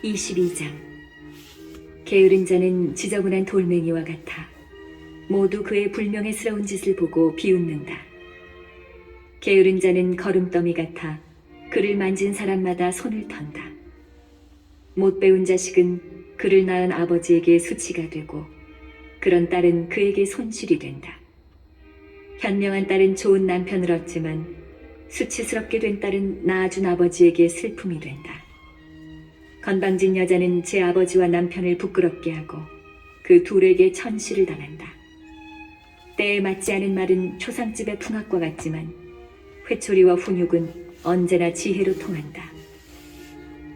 22장. 게으른 자는 지저분한 돌멩이와 같아 모두 그의 불명예스러운 짓을 보고 비웃는다. 게으른 자는 거름더미 같아 그를 만진 사람마다 손을 턴다. 못 배운 자식은 그를 낳은 아버지에게 수치가 되고 그런 딸은 그에게 손실이 된다. 현명한 딸은 좋은 남편을 얻지만 수치스럽게 된 딸은 낳아준 아버지에게 슬픔이 된다. 건방진 여자는 제 아버지와 남편을 부끄럽게 하고 그 둘에게 천시를 당한다. 때에 맞지 않은 말은 초상집의 풍악과 같지만 회초리와 훈육은 언제나 지혜로 통한다.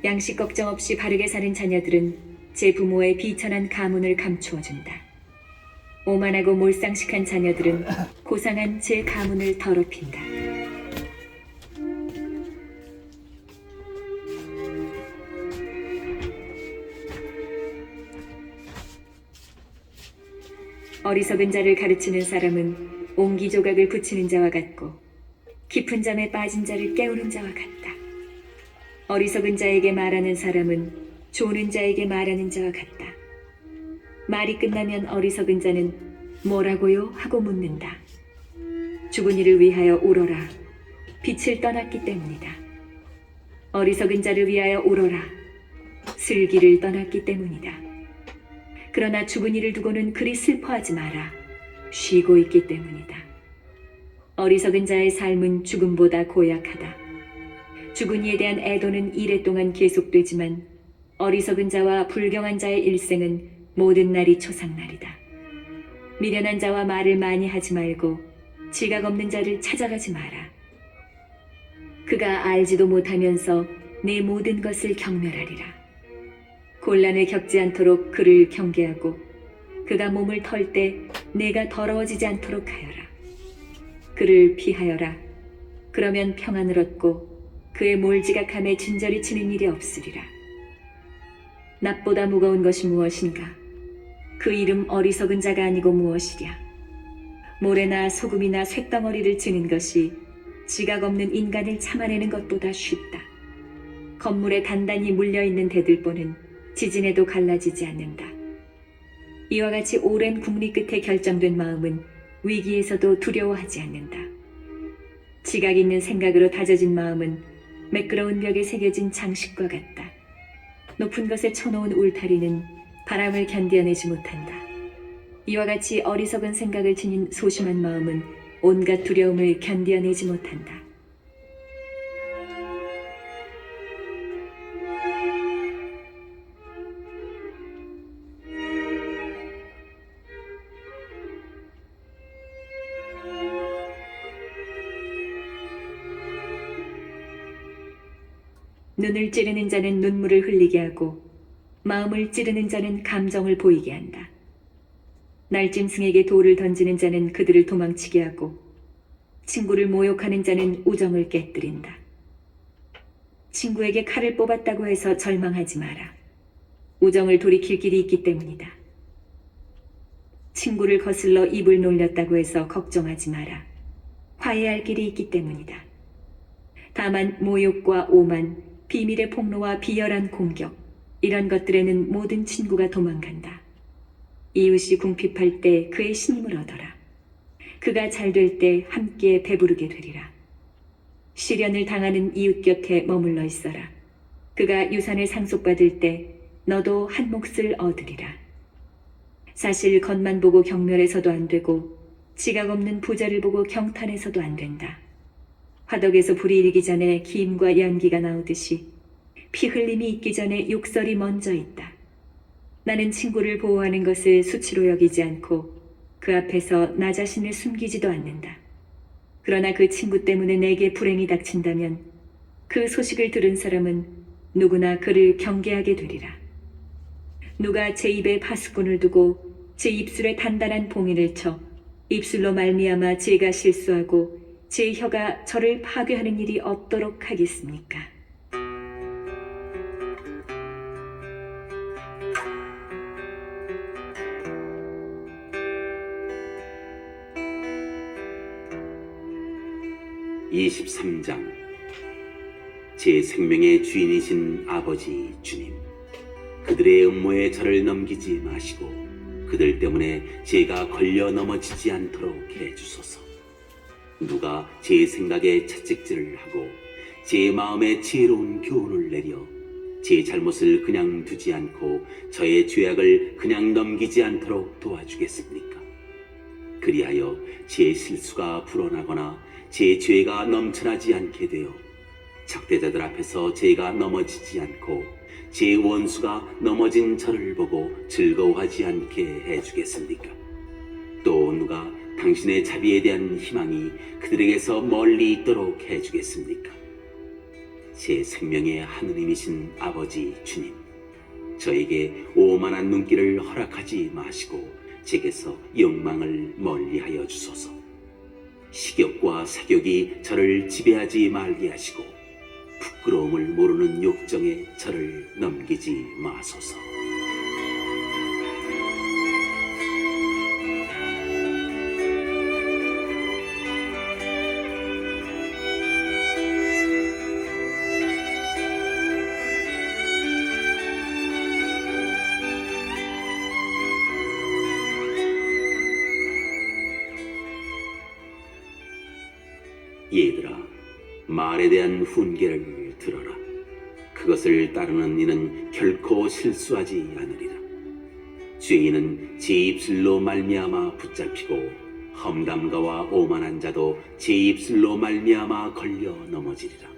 양식 걱정 없이 바르게 사는 자녀들은 제 부모의 비천한 가문을 감추어준다. 오만하고 몰상식한 자녀들은 고상한 제 가문을 더럽힌다. 어리석은 자를 가르치는 사람은 옹기조각을 붙이는 자와 같고 깊은 잠에 빠진 자를 깨우는 자와 같다. 어리석은 자에게 말하는 사람은 조는 자에게 말하는 자와 같다. 말이 끝나면 어리석은 자는 뭐라고요? 하고 묻는다. 죽은 이를 위하여 울어라. 빛을 떠났기 때문이다. 어리석은 자를 위하여 울어라. 슬기를 떠났기 때문이다. 그러나 죽은 이를 두고는 그리 슬퍼하지 마라. 쉬고 있기 때문이다. 어리석은 자의 삶은 죽음보다 고약하다. 죽은 이에 대한 애도는 이래 동안 계속되지만 어리석은 자와 불경한 자의 일생은 모든 날이 초상날이다. 미련한 자와 말을 많이 하지 말고 지각 없는 자를 찾아가지 마라. 그가 알지도 못하면서 내 모든 것을 경멸하리라. 곤란을 겪지 않도록 그를 경계하고 그가 몸을 털 때 내가 더러워지지 않도록 하여라. 그를 피하여라. 그러면 평안을 얻고 그의 몰지각함에 진저리 치는 일이 없으리라. 납보다 무거운 것이 무엇인가? 그 이름 어리석은 자가 아니고 무엇이랴? 모래나 소금이나 쇳덩어리를 지는 것이 지각 없는 인간을 참아내는 것보다 쉽다. 건물에 단단히 물려있는 대들보는 지진에도 갈라지지 않는다. 이와 같이 오랜 국리 끝에 결정된 마음은 위기에서도 두려워하지 않는다. 지각 있는 생각으로 다져진 마음은 매끄러운 벽에 새겨진 장식과 같다. 높은 것에 쳐놓은 울타리는 바람을 견뎌내지 못한다. 이와 같이 어리석은 생각을 지닌 소심한 마음은 온갖 두려움을 견뎌내지 못한다. 눈을 찌르는 자는 눈물을 흘리게 하고 마음을 찌르는 자는 감정을 보이게 한다. 날짐승에게 돌을 던지는 자는 그들을 도망치게 하고 친구를 모욕하는 자는 우정을 깨뜨린다. 친구에게 칼을 뽑았다고 해서 절망하지 마라. 우정을 돌이킬 길이 있기 때문이다. 친구를 거슬러 입을 놀렸다고 해서 걱정하지 마라. 화해할 길이 있기 때문이다. 다만 모욕과 오만, 비밀의 폭로와 비열한 공격, 이런 것들에는 모든 친구가 도망간다. 이웃이 궁핍할 때 그의 신임을 얻어라. 그가 잘 될 때 함께 배부르게 되리라. 시련을 당하는 이웃 곁에 머물러 있어라. 그가 유산을 상속받을 때 너도 한 몫을 얻으리라. 사실 겉만 보고 경멸해서도 안 되고 지각 없는 부자를 보고 경탄해서도 안 된다. 화덕에서 불이 일기 전에 김과 연기가 나오듯이 피 흘림이 있기 전에 욕설이 먼저 있다. 나는 친구를 보호하는 것을 수치로 여기지 않고 그 앞에서 나 자신을 숨기지도 않는다. 그러나 그 친구 때문에 내게 불행이 닥친다면 그 소식을 들은 사람은 누구나 그를 경계하게 되리라. 누가 제 입에 파수꾼을 두고 제 입술에 단단한 봉인을 쳐 입술로 말미암아 제가 실수하고 제 혀가 저를 파괴하는 일이 없도록 하겠습니까? (23장) 제 생명의 주인이신 아버지 주님, 그들의 음모에 저를 넘기지 마시고 그들 때문에 제가 걸려 넘어지지 않도록 해주소서. 누가 제 생각에 채찍질을 하고 제 마음에 지혜로운 교훈을 내려 제 잘못을 그냥 두지 않고 저의 죄악을 그냥 넘기지 않도록 도와주겠습니까? 그리하여 제 실수가 불어나거나 제 죄가 넘쳐나지 않게 되어 적대자들 앞에서 제가 넘어지지 않고 제 원수가 넘어진 저를 보고 즐거워하지 않게 해주겠습니까? 또 누가 당신의 자비에 대한 희망이 그들에게서 멀리 있도록 해주겠습니까? 제 생명의 하느님이신 아버지 주님, 저에게 오만한 눈길을 허락하지 마시고 제게서 욕망을 멀리하여 주소서. 식욕과 사욕이 저를 지배하지 말게 하시고 부끄러움을 모르는 욕정에 저를 넘기지 마소서. 얘들아, 말에 대한 훈계를 들어라. 그것을 따르는 이는 결코 실수하지 않으리라. 죄인은 제 입술로 말미암아 붙잡히고 험담가와 오만한 자도 제 입술로 말미암아 걸려 넘어지리라.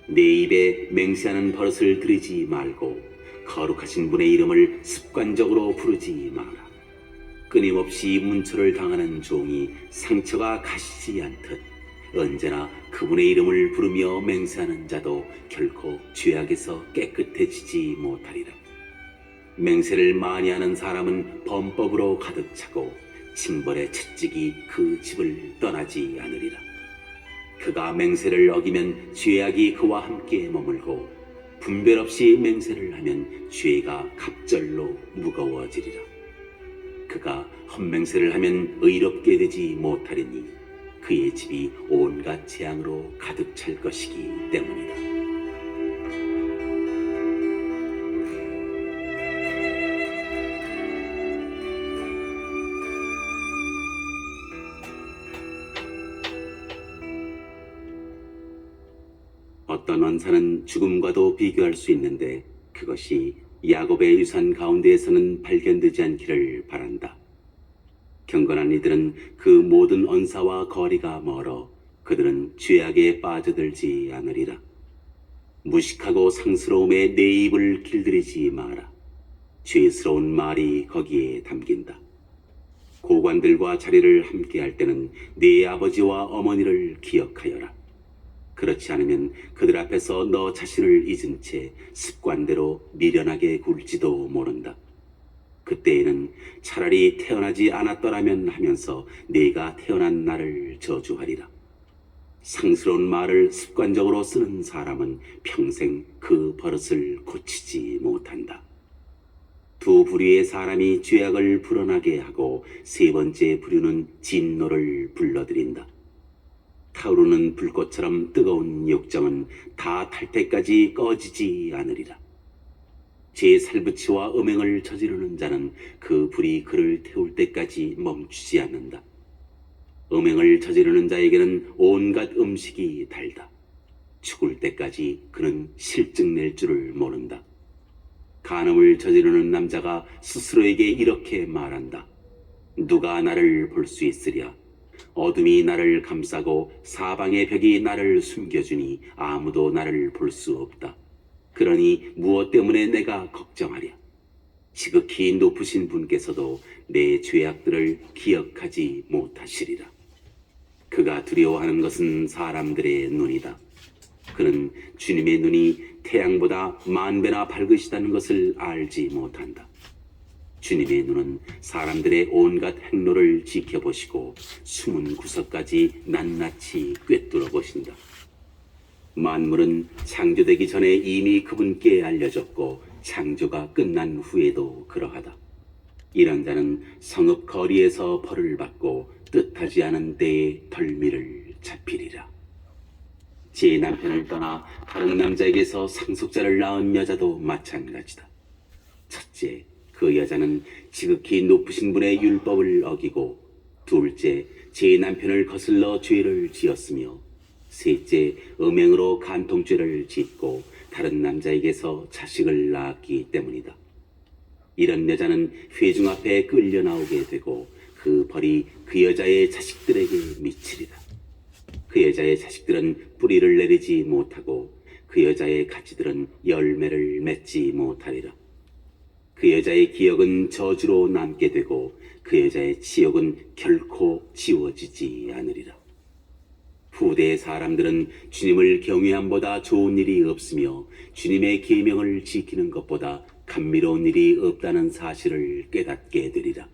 내 입에 맹세하는 버릇을 들이지 말고 거룩하신 분의 이름을 습관적으로 부르지 마라. 끊임없이 문초를 당하는 종이 상처가 가시지 않듯 언제나 그분의 이름을 부르며 맹세하는 자도 결코 죄악에서 깨끗해지지 못하리라. 맹세를 많이 하는 사람은 범법으로 가득 차고 징벌의 채찍이 그 집을 떠나지 않으리라. 그가 맹세를 어기면 죄악이 그와 함께 머물고 분별 없이 맹세를 하면 죄가 갑절로 무거워지리라. 그가 헛맹세를 하면 의롭게 되지 못하리니 그의 집이 온갖 재앙으로 가득 찰 것이기 때문이다. 어떤 원사는 죽음과도 비교할 수 있는데 그것이 야곱의 유산 가운데에서는 발견되지 않기를 바란다. 경건한 이들은 그 모든 언사와 거리가 멀어 그들은 죄악에 빠져들지 않으리라. 무식하고 상스러움에 내 입을 길들이지 마라. 죄스러운 말이 거기에 담긴다. 고관들과 자리를 함께할 때는 네 아버지와 어머니를 기억하여라. 그렇지 않으면 그들 앞에서 너 자신을 잊은 채 습관대로 미련하게 굴지도 모른다. 그때에는 차라리 태어나지 않았더라면 하면서 네가 태어난 나를 저주하리라. 상스러운 말을 습관적으로 쓰는 사람은 평생 그 버릇을 고치지 못한다. 두 부류의 사람이 죄악을 불어나게 하고 세 번째 부류는 진노를 불러들인다. 타오르는 불꽃처럼 뜨거운 욕정은 다 탈 때까지 꺼지지 않으리라. 제 살부치와 음행을 저지르는 자는 그 불이 그를 태울 때까지 멈추지 않는다. 음행을 저지르는 자에게는 온갖 음식이 달다. 죽을 때까지 그는 실증 낼 줄을 모른다. 간음을 저지르는 남자가 스스로에게 이렇게 말한다. 누가 나를 볼 수 있으랴? 어둠이 나를 감싸고 사방의 벽이 나를 숨겨주니 아무도 나를 볼 수 없다. 그러니 무엇 때문에 내가 걱정하랴? 지극히 높으신 분께서도 내 죄악들을 기억하지 못하시리라. 그가 두려워하는 것은 사람들의 눈이다. 그는 주님의 눈이 태양보다 10,000배나 밝으시다는 것을 알지 못한다. 주님의 눈은 사람들의 온갖 행로를 지켜보시고 숨은 구석까지 낱낱이 꿰뚫어 보신다. 만물은 창조되기 전에 이미 그분께 알려졌고 창조가 끝난 후에도 그러하다. 이런 자는 성읍 거리에서 벌을 받고 뜻하지 않은 때에 덜미를 잡히리라. 제 남편을 떠나 다른 남자에게서 상속자를 낳은 여자도 마찬가지다. 첫째, 그 여자는 지극히 높으신 분의 율법을 어기고, 둘째, 제 남편을 거슬러 죄를 지었으며, 셋째, 음행으로 간통죄를 짓고 다른 남자에게서 자식을 낳았기 때문이다. 이런 여자는 회중 앞에 끌려 나오게 되고 그 벌이 그 여자의 자식들에게 미치리라. 그 여자의 자식들은 뿌리를 내리지 못하고 그 여자의 가지들은 열매를 맺지 못하리라. 그 여자의 기억은 저주로 남게 되고 그 여자의 치욕은 결코 지워지지 않으리라. 후대의 사람들은 주님을 경외함보다 좋은 일이 없으며 주님의 계명을 지키는 것보다 감미로운 일이 없다는 사실을 깨닫게 되리라.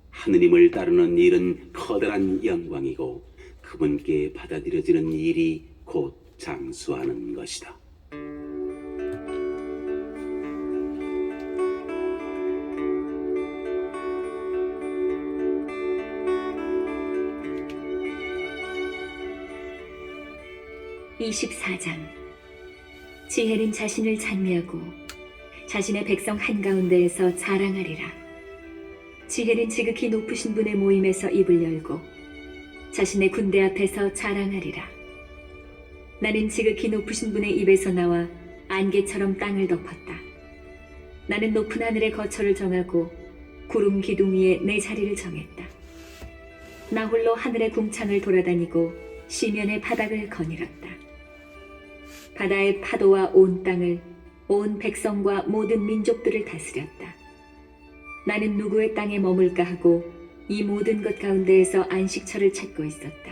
하느님을 따르는 일은 커다란 영광이고 그분께 받아들여지는 일이 곧 장수하는 것이다. (24장) 지혜는 자신을 찬미하고 자신의 백성 한가운데에서 자랑하리라. 지혜는 지극히 높으신 분의 모임에서 입을 열고 자신의 군대 앞에서 자랑하리라. 나는 지극히 높으신 분의 입에서 나와 안개처럼 땅을 덮었다. 나는 높은 하늘의 거처를 정하고 구름 기둥 위에 내 자리를 정했다. 나 홀로 하늘의 궁창을 돌아다니고 시면의 바닥을 거닐었다. 바다의 파도와 온 땅을, 온 백성과 모든 민족들을 다스렸다. 나는 누구의 땅에 머물까 하고 이 모든 것 가운데에서 안식처를 찾고 있었다.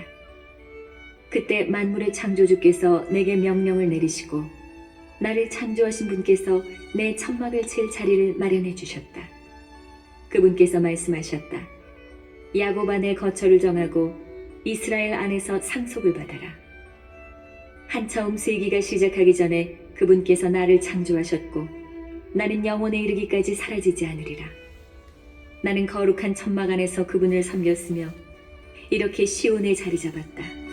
그때 만물의 창조주께서 내게 명령을 내리시고 나를 창조하신 분께서 내 천막을 칠 자리를 마련해 주셨다. 그분께서 말씀하셨다. 야곱 안에 거처를 정하고 이스라엘 안에서 상속을 받아라. 한처음 세기가 시작하기 전에 그분께서 나를 창조하셨고 나는 영원에 이르기까지 사라지지 않으리라. 나는 거룩한 천막 안에서 그분을 섬겼으며 이렇게 시온에 자리 잡았다.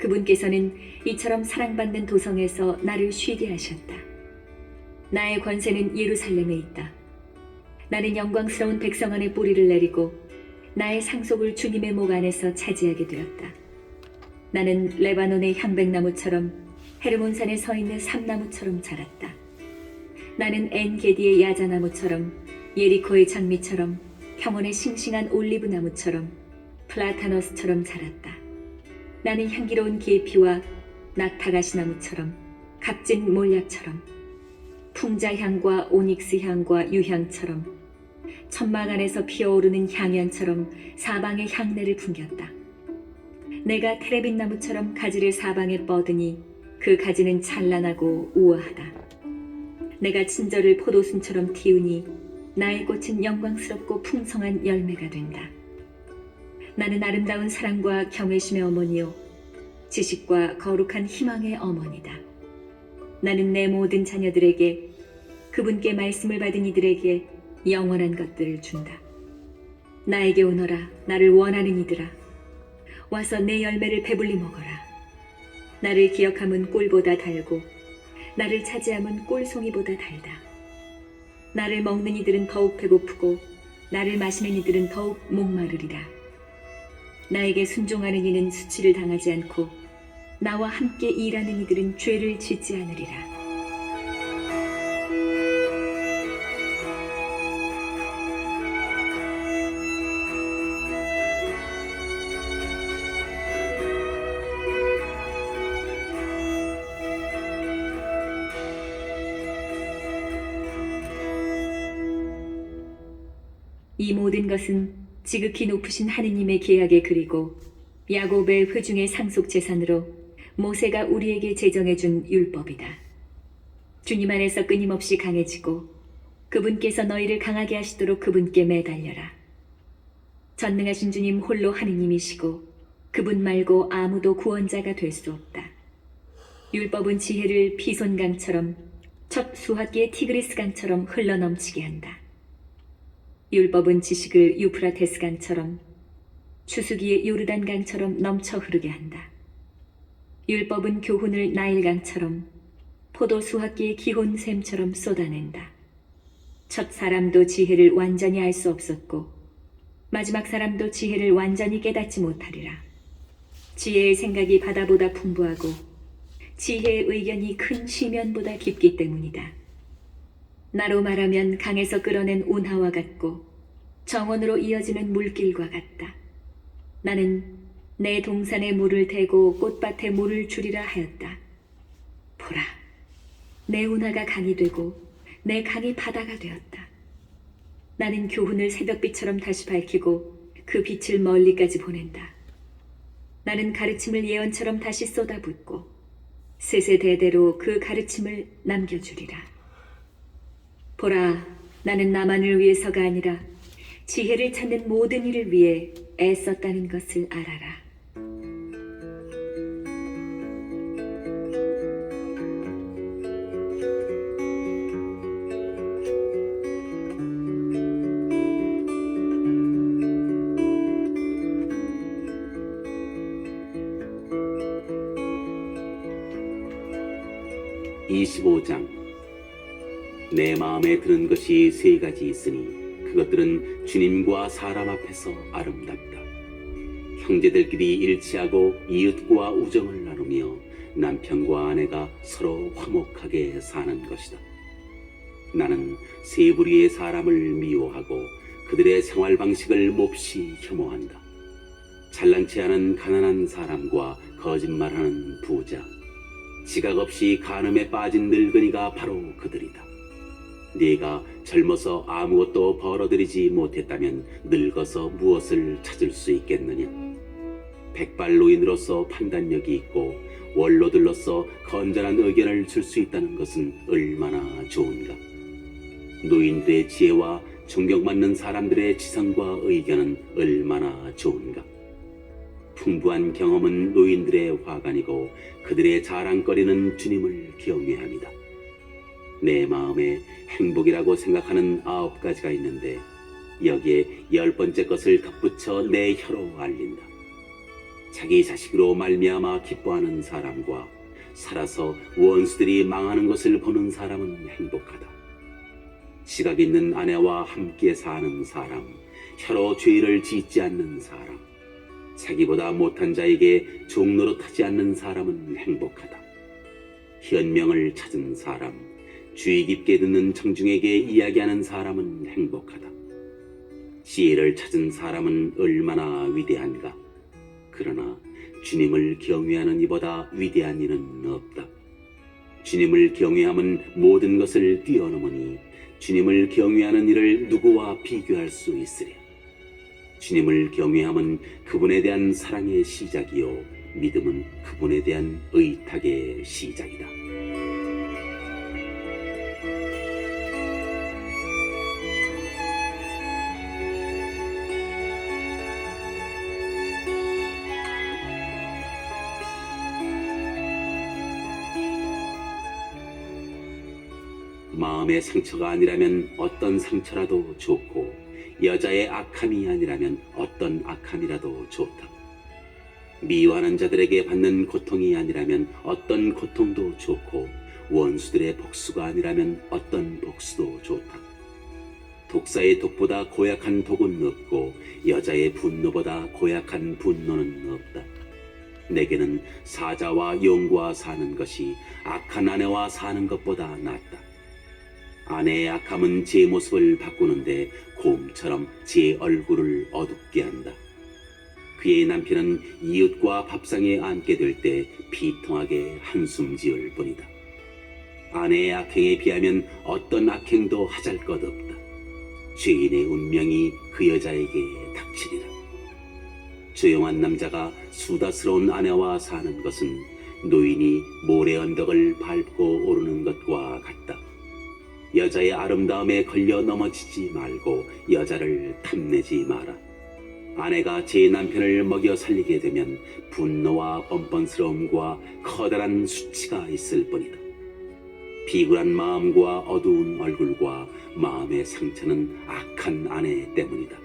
그분께서는 이처럼 사랑받는 도성에서 나를 쉬게 하셨다. 나의 권세는 예루살렘에 있다. 나는 영광스러운 백성 안에 뿌리를 내리고 나의 상속을 주님의 목 안에서 차지하게 되었다. 나는 레바논의 향백나무처럼 헤르몬산에 서 있는 삼나무처럼 자랐다. 나는 엔게디의 야자나무처럼 예리코의 장미처럼 평원의 싱싱한 올리브나무처럼 플라타너스처럼 자랐다. 나는 향기로운 계피와 낙타가시나무처럼 값진 몰약처럼 풍자향과 오닉스향과 유향처럼 천막 안에서 피어오르는 향연처럼 사방의 향내를 풍겼다. 내가 테레빈 나무처럼 가지를 사방에 뻗으니 그 가지는 찬란하고 우아하다. 내가 친절을 포도순처럼 틔우니 나의 꽃은 영광스럽고 풍성한 열매가 된다. 나는 아름다운 사랑과 경외심의 어머니요 지식과 거룩한 희망의 어머니다. 나는 내 모든 자녀들에게 그분께 말씀을 받은 이들에게 영원한 것들을 준다. 나에게 오너라. 나를 원하는 이들아. 와서 내 열매를 배불리 먹어라. 나를 기억함은 꿀보다 달고 나를 차지함은 꿀송이보다 달다. 나를 먹는 이들은 더욱 배고프고 나를 마시는 이들은 더욱 목마르리라. 나에게 순종하는 이는 수치를 당하지 않고 나와 함께 일하는 이들은 죄를 짓지 않으리라. 이 모든 것은 지극히 높으신 하느님의 계약에 그리고 야곱의 회중의 상속 재산으로 모세가 우리에게 제정해준 율법이다. 주님 안에서 끊임없이 강해지고 그분께서 너희를 강하게 하시도록 그분께 매달려라. 전능하신 주님 홀로 하느님이시고 그분 말고 아무도 구원자가 될 수 없다. 율법은 지혜를 피손강처럼 첫 수학기의 티그리스강처럼 흘러넘치게 한다. 율법은 지식을 유프라테스강처럼 추수기의 요르단강처럼 넘쳐 흐르게 한다. 율법은 교훈을 나일강처럼 포도 수학기의 기혼샘처럼 쏟아낸다. 첫 사람도 지혜를 완전히 알 수 없었고 마지막 사람도 지혜를 완전히 깨닫지 못하리라. 지혜의 생각이 바다보다 풍부하고 지혜의 의견이 큰 시면보다 깊기 때문이다. 나로 말하면 강에서 끌어낸 운하와 같고 정원으로 이어지는 물길과 같다. 나는 내 동산에 물을 대고 꽃밭에 물을 주리라 하였다. 보라, 내 운하가 강이 되고 내 강이 바다가 되었다. 나는 교훈을 새벽빛처럼 다시 밝히고 그 빛을 멀리까지 보낸다. 나는 가르침을 예언처럼 다시 쏟아붓고 세세대대로 그 가르침을 남겨주리라. 보라, 나는 나만을 위해서가 아니라 지혜를 찾는 모든 이를 위해 애썼다는 것을 알아라. (25장) 내 마음에 드는 것이 세 가지 있으니 그것들은 주님과 사람 앞에서 아름답다. 형제들끼리 일치하고 이웃과 우정을 나누며 남편과 아내가 서로 화목하게 사는 것이다. 나는 세 부류의 사람을 미워하고 그들의 생활 방식을 몹시 혐오한다. 잘난치 않은 가난한 사람과 거짓말하는 부자, 지각 없이 간음에 빠진 늙은이가 바로 그들이다. 네가 젊어서 아무것도 벌어들이지 못했다면 늙어서 무엇을 찾을 수 있겠느냐? 백발노인으로서 판단력이 있고 원로들로서 건전한 의견을 줄 수 있다는 것은 얼마나 좋은가? 노인들의 지혜와 존경받는 사람들의 지성과 의견은 얼마나 좋은가? 풍부한 경험은 노인들의 화관이고 그들의 자랑거리는 주님을 경외합니다. 내 마음에 행복이라고 생각하는 9가지가 있는데 여기에 10번째 것을 덧붙여 내 혀로 알린다. 자기 자식으로 말미암아 기뻐하는 사람과 살아서 원수들이 망하는 것을 보는 사람은 행복하다. 지각 있는 아내와 함께 사는 사람, 혀로 죄를 짓지 않는 사람, 자기보다 못한 자에게 종노릇하지 않는 사람은 행복하다. 현명을 찾은 사람, 주의 깊게 듣는 청중에게 이야기하는 사람은 행복하다. 지혜를 찾은 사람은 얼마나 위대한가. 그러나 주님을 경외하는 이보다 위대한 이는 없다. 주님을 경외함은 모든 것을 뛰어넘으니 주님을 경외하는 이를 누구와 비교할 수 있으랴. 주님을 경외함은 그분에 대한 사랑의 시작이요 믿음은 그분에 대한 의탁의 시작이다. 마음의 상처가 아니라면 어떤 상처라도 좋고 여자의 악함이 아니라면 어떤 악함이라도 좋다. 미워하는 자들에게 받는 고통이 아니라면 어떤 고통도 좋고 원수들의 복수가 아니라면 어떤 복수도 좋다. 독사의 독보다 고약한 독은 없고 여자의 분노보다 고약한 분노는 없다. 내게는 사자와 용과 사는 것이 악한 아내와 사는 것보다 낫다. 아내의 악함은 제 모습을 바꾸는데 곰처럼 제 얼굴을 어둡게 한다. 그의 남편은 이웃과 밥상에 앉게 될 때 비통하게 한숨 지을 뿐이다. 아내의 악행에 비하면 어떤 악행도 하잘것없다. 죄인의 운명이 그 여자에게 닥치리라. 조용한 남자가 수다스러운 아내와 사는 것은 노인이 모래 언덕을 밟고 오르는 것과 같다. 여자의 아름다움에 걸려 넘어지지 말고 여자를 탐내지 마라. 아내가 제 남편을 먹여 살리게 되면 분노와 뻔뻔스러움과 커다란 수치가 있을 뿐이다. 비굴한 마음과 어두운 얼굴과 마음의 상처는 악한 아내 때문이다.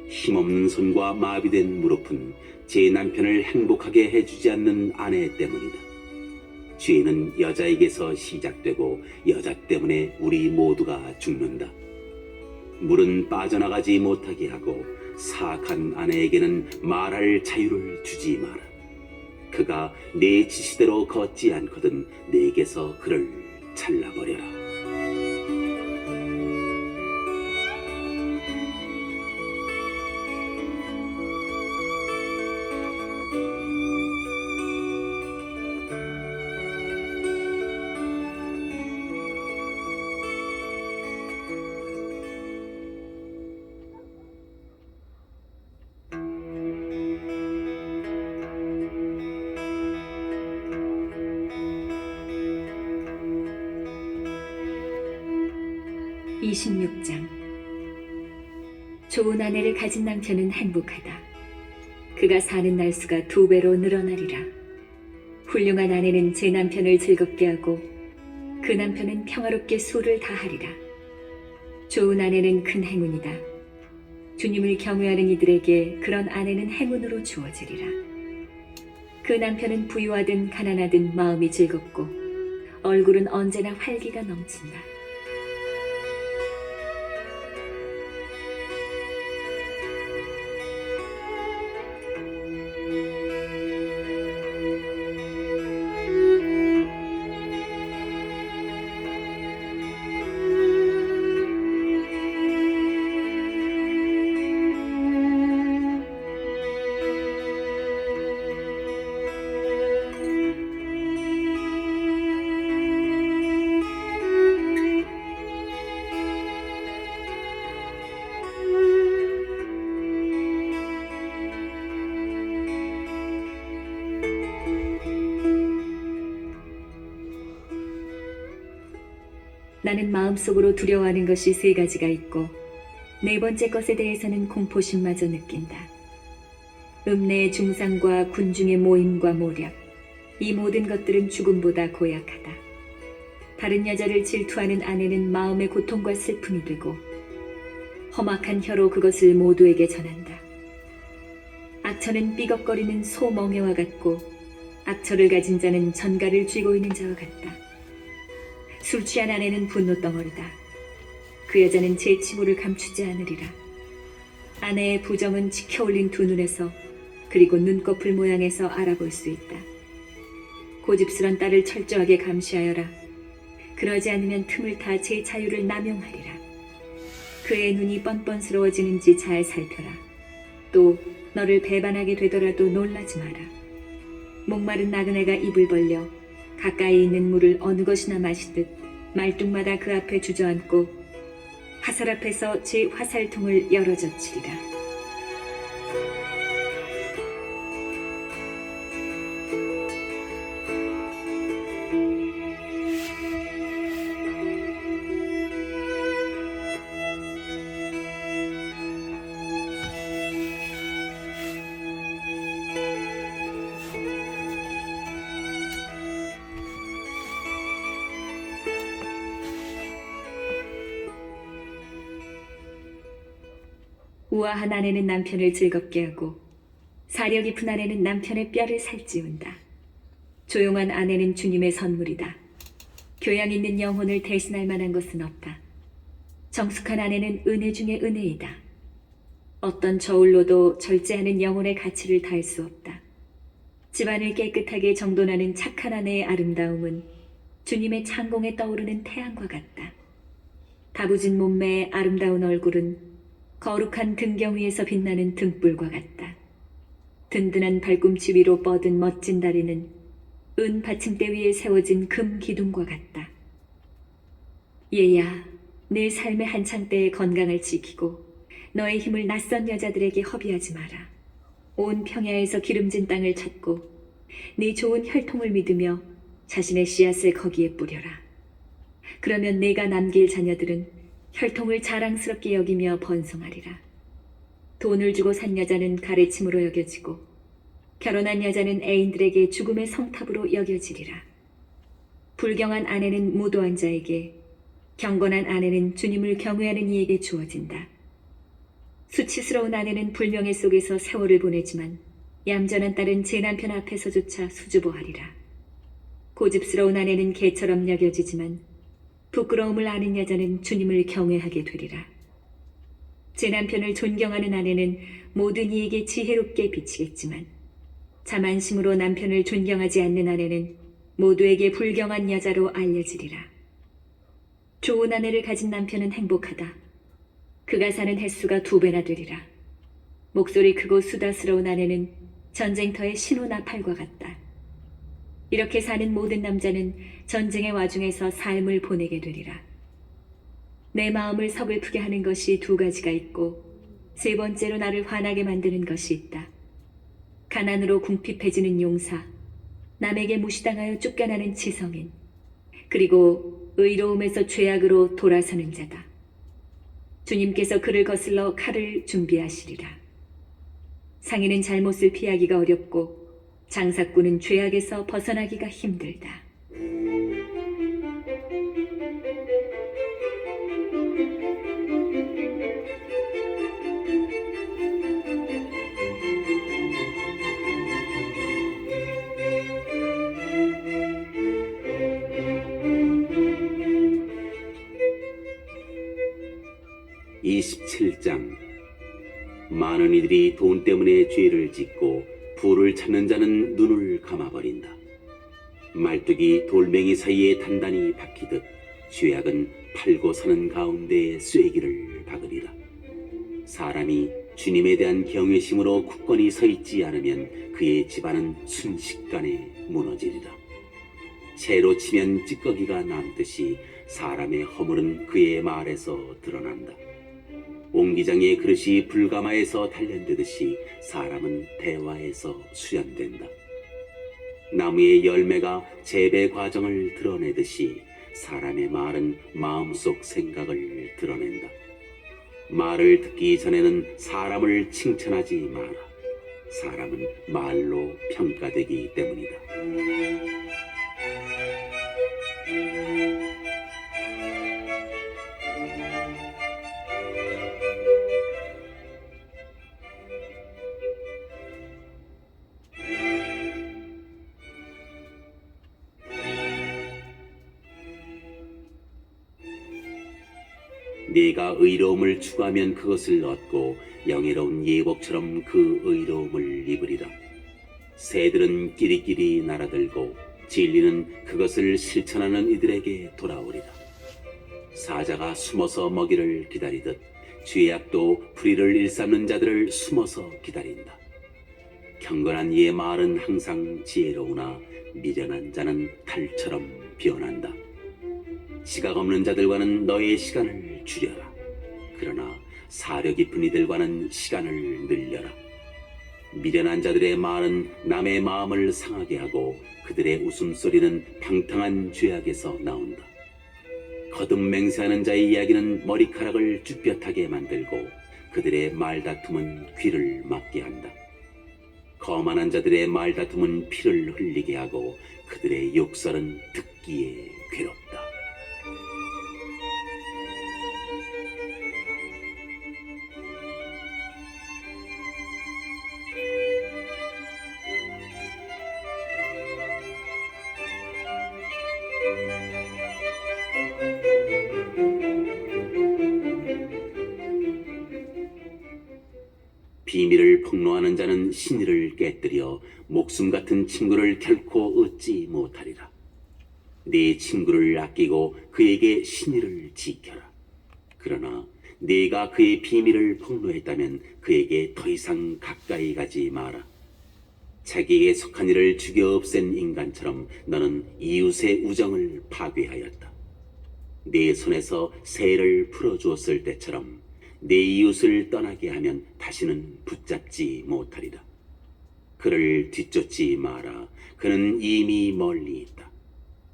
힘없는 손과 마비된 무릎은 제 남편을 행복하게 해주지 않는 아내 때문이다. 죄는 여자에게서 시작되고 여자 때문에 우리 모두가 죽는다. 물은 빠져나가지 못하게 하고 사악한 아내에게는 말할 자유를 주지 마라. 그가 내 지시대로 걷지 않거든 내게서 그를 잘라버려라. 이 26장. 좋은 아내를 가진 남편은 행복하다. 그가 사는 날수가 2배로 늘어나리라. 훌륭한 아내는 제 남편을 즐겁게 하고 그 남편은 평화롭게 수를 다하리라. 좋은 아내는 큰 행운이다. 주님을 경외하는 이들에게 그런 아내는 행운으로 주어지리라. 그 남편은 부유하든 가난하든 마음이 즐겁고 얼굴은 언제나 활기가 넘친다. 나는 마음속으로 두려워하는 것이 3가지가 있고 4번째 것에 대해서는 공포심마저 느낀다. 읍내의 중상과 군중의 모임과 모략, 이 모든 것들은 죽음보다 고약하다. 다른 여자를 질투하는 아내는 마음의 고통과 슬픔이 되고 험악한 혀로 그것을 모두에게 전한다. 악처는 삐걱거리는 소멍에와 같고 악처를 가진 자는 전갈을 쥐고 있는 자와 같다. 술 취한 아내는 분노덩어리다. 그 여자는 제 치부를 감추지 않으리라. 아내의 부정은 치켜올린 2눈에서 그리고 눈꺼풀 모양에서 알아볼 수 있다. 고집스런 딸을 철저하게 감시하여라. 그러지 않으면 틈을 타 제 자유를 남용하리라. 그의 눈이 뻔뻔스러워지는지 잘 살펴라. 또 너를 배반하게 되더라도 놀라지 마라. 목마른 나그네가 입을 벌려 가까이 있는 물을 어느 것이나 마시듯 말뚝마다 그 앞에 주저앉고 화살 앞에서 제 화살통을 열어젖히리라. 우아한 아내는 남편을 즐겁게 하고 사려 깊은 아내는 남편의 뼈를 살찌운다. 조용한 아내는 주님의 선물이다. 교양 있는 영혼을 대신할 만한 것은 없다. 정숙한 아내는 은혜 중에 은혜이다. 어떤 저울로도 절제하는 영혼의 가치를 다할 수 없다. 집안을 깨끗하게 정돈하는 착한 아내의 아름다움은 주님의 창공에 떠오르는 태양과 같다. 다부진 몸매의 아름다운 얼굴은 거룩한 등경 위에서 빛나는 등불과 같다. 든든한 발꿈치 위로 뻗은 멋진 다리는 은 받침대 위에 세워진 금 기둥과 같다. 얘야, 내 삶의 한창 때의 건강을 지키고 너의 힘을 낯선 여자들에게 허비하지 마라. 온 평야에서 기름진 땅을 찾고 네 좋은 혈통을 믿으며 자신의 씨앗을 거기에 뿌려라. 그러면 내가 남길 자녀들은 혈통을 자랑스럽게 여기며 번성하리라. 돈을 주고 산 여자는 가래침으로 여겨지고 결혼한 여자는 애인들에게 죽음의 성탑으로 여겨지리라. 불경한 아내는 무도한 자에게, 경건한 아내는 주님을 경외하는 이에게 주어진다. 수치스러운 아내는 불명예 속에서 세월을 보내지만 얌전한 딸은 제 남편 앞에서조차 수줍어하리라. 고집스러운 아내는 개처럼 여겨지지만 부끄러움을 아는 여자는 주님을 경외하게 되리라. 제 남편을 존경하는 아내는 모든 이에게 지혜롭게 비치겠지만 자만심으로 남편을 존경하지 않는 아내는 모두에게 불경한 여자로 알려지리라. 좋은 아내를 가진 남편은 행복하다. 그가 사는 횟수가 2배나 되리라. 목소리 크고 수다스러운 아내는 전쟁터의 신호 나팔과 같다. 이렇게 사는 모든 남자는 전쟁의 와중에서 삶을 보내게 되리라. 내 마음을 서글프게 하는 것이 2가지가 있고 3번째로 나를 화나게 만드는 것이 있다. 가난으로 궁핍해지는 용사, 남에게 무시당하여 쫓겨나는 지성인, 그리고 의로움에서 죄악으로 돌아서는 자다. 주님께서 그를 거슬러 칼을 준비하시리라. 상인은 잘못을 피하기가 어렵고 장사꾼은 죄악에서 벗어나기가 힘들다. (27장) 많은 이들이 돈 때문에 죄를 짓고 부를 찾는 자는 눈을 감아버린다. 말뚝이 돌멩이 사이에 단단히 박히듯 죄악은 팔고 사는 가운데 쐐기를 박으리라. 사람이 주님에 대한 경외심으로 굳건히 서 있지 않으면 그의 집안은 순식간에 무너지리라. 채로 치면 찌꺼기가 남듯이 사람의 허물은 그의 말에서 드러난다. 옹기장의 그릇이 불가마에서 단련되듯이 사람은 대화에서 수련된다. 나무의 열매가 재배 과정을 드러내듯이 사람의 말은 마음속 생각을 드러낸다. 말을 듣기 전에는 사람을 칭찬하지 마라. 사람은 말로 평가되기 때문이다. 네가 의로움을 추구하면 그것을 얻고 영예로운 예복처럼 그 의로움을 입으리라. 새들은 끼리끼리 날아들고 진리는 그것을 실천하는 이들에게 돌아오리라. 사자가 숨어서 먹이를 기다리듯 죄악도 풀이를 일삼는 자들을 숨어서 기다린다. 경건한 이의 말은 항상 지혜로우나 미련한 자는 달처럼 변한다. 지각 없는 자들과는 너의 시간을 줄여라. 그러나 사려 깊은 이들과는 시간을 늘려라. 미련한 자들의 말은 남의 마음을 상하게 하고 그들의 웃음소리는 방탕한 죄악에서 나온다. 거듭 맹세하는 자의 이야기는 머리카락을 쭈뼛하게 만들고 그들의 말다툼은 귀를 막게 한다. 거만한 자들의 말다툼은 피를 흘리게 하고 그들의 욕설은 듣기에 괴롭다. 비밀을 폭로하는 자는 신의를 깨뜨려 목숨 같은 친구를 결코 얻지 못하리라. 네 친구를 아끼고 그에게 신의를 지켜라. 그러나 네가 그의 비밀을 폭로했다면 그에게 더 이상 가까이 가지 마라. 자기에게 속한 이를 죽여 없앤 인간처럼 너는 이웃의 우정을 파괴하였다. 네 손에서 새를 풀어주었을 때처럼 내 이웃을 떠나게 하면 다시는 붙잡지 못하리라. 그를 뒤쫓지 마라. 그는 이미 멀리 있다.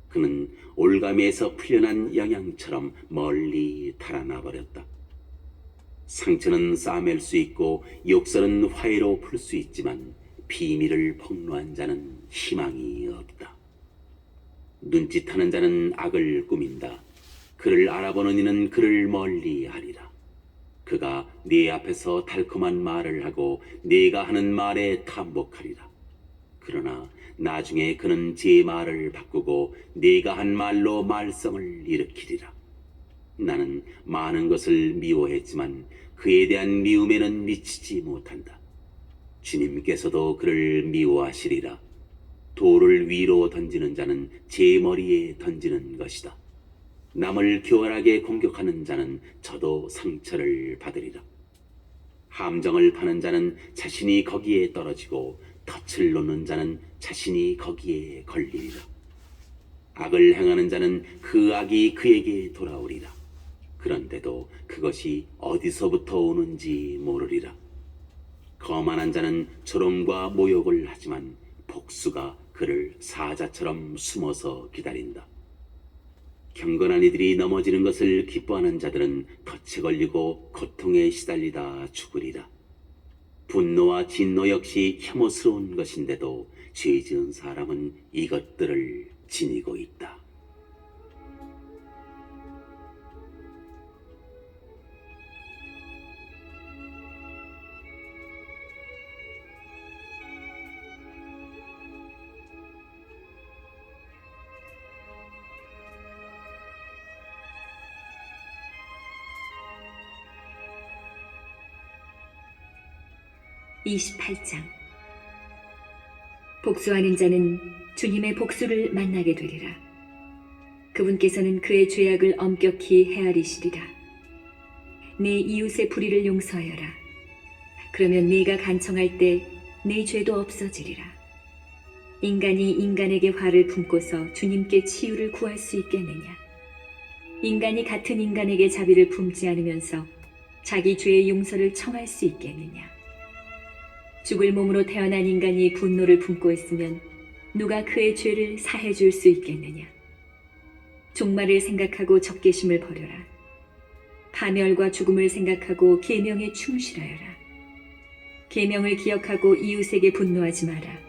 그는 올가미에서 풀려난 영양처럼 멀리 달아나 버렸다. 상처는 싸맬 수 있고 욕설은 화해로 풀 수 있지만 비밀을 폭로한 자는 희망이 없다. 눈짓하는 자는 악을 꾸민다. 그를 알아보는 이는 그를 멀리하리라. 그가 네 앞에서 달콤한 말을 하고 네가 하는 말에 탐복하리라. 그러나 나중에 그는 제 말을 바꾸고 네가 한 말로 말썽을 일으키리라. 나는 많은 것을 미워했지만 그에 대한 미움에는 미치지 못한다. 주님께서도 그를 미워하시리라. 돌을 위로 던지는 자는 제 머리에 던지는 것이다. 남을 교활하게 공격하는 자는 저도 상처를 받으리라. 함정을 파는 자는 자신이 거기에 떨어지고 덫을 놓는 자는 자신이 거기에 걸리리라. 악을 행하는 자는 그 악이 그에게 돌아오리라. 그런데도 그것이 어디서부터 오는지 모르리라. 거만한 자는 조롱과 모욕을 하지만 복수가 그를 사자처럼 숨어서 기다린다. 경건한 이들이 넘어지는 것을 기뻐하는 자들은 덫에 걸리고 고통에 시달리다 죽으리라. 분노와 진노 역시 혐오스러운 것인데도 죄 지은 사람은 이것들을 지니고 있다. (28장) 복수하는 자는 주님의 복수를 만나게 되리라. 그분께서는 그의 죄악을 엄격히 헤아리시리라. 네 이웃의 불의를 용서하여라. 그러면 네가 간청할 때 네 죄도 없어지리라. 인간이 인간에게 화를 품고서 주님께 치유를 구할 수 있겠느냐? 인간이 같은 인간에게 자비를 품지 않으면서 자기 죄의 용서를 청할 수 있겠느냐? 죽을 몸으로 태어난 인간이 분노를 품고 있으면 누가 그의 죄를 사해 줄 수 있겠느냐? 종말을 생각하고 적개심을 버려라. 파멸과 죽음을 생각하고 계명에 충실하여라. 계명을 기억하고 이웃에게 분노하지 마라.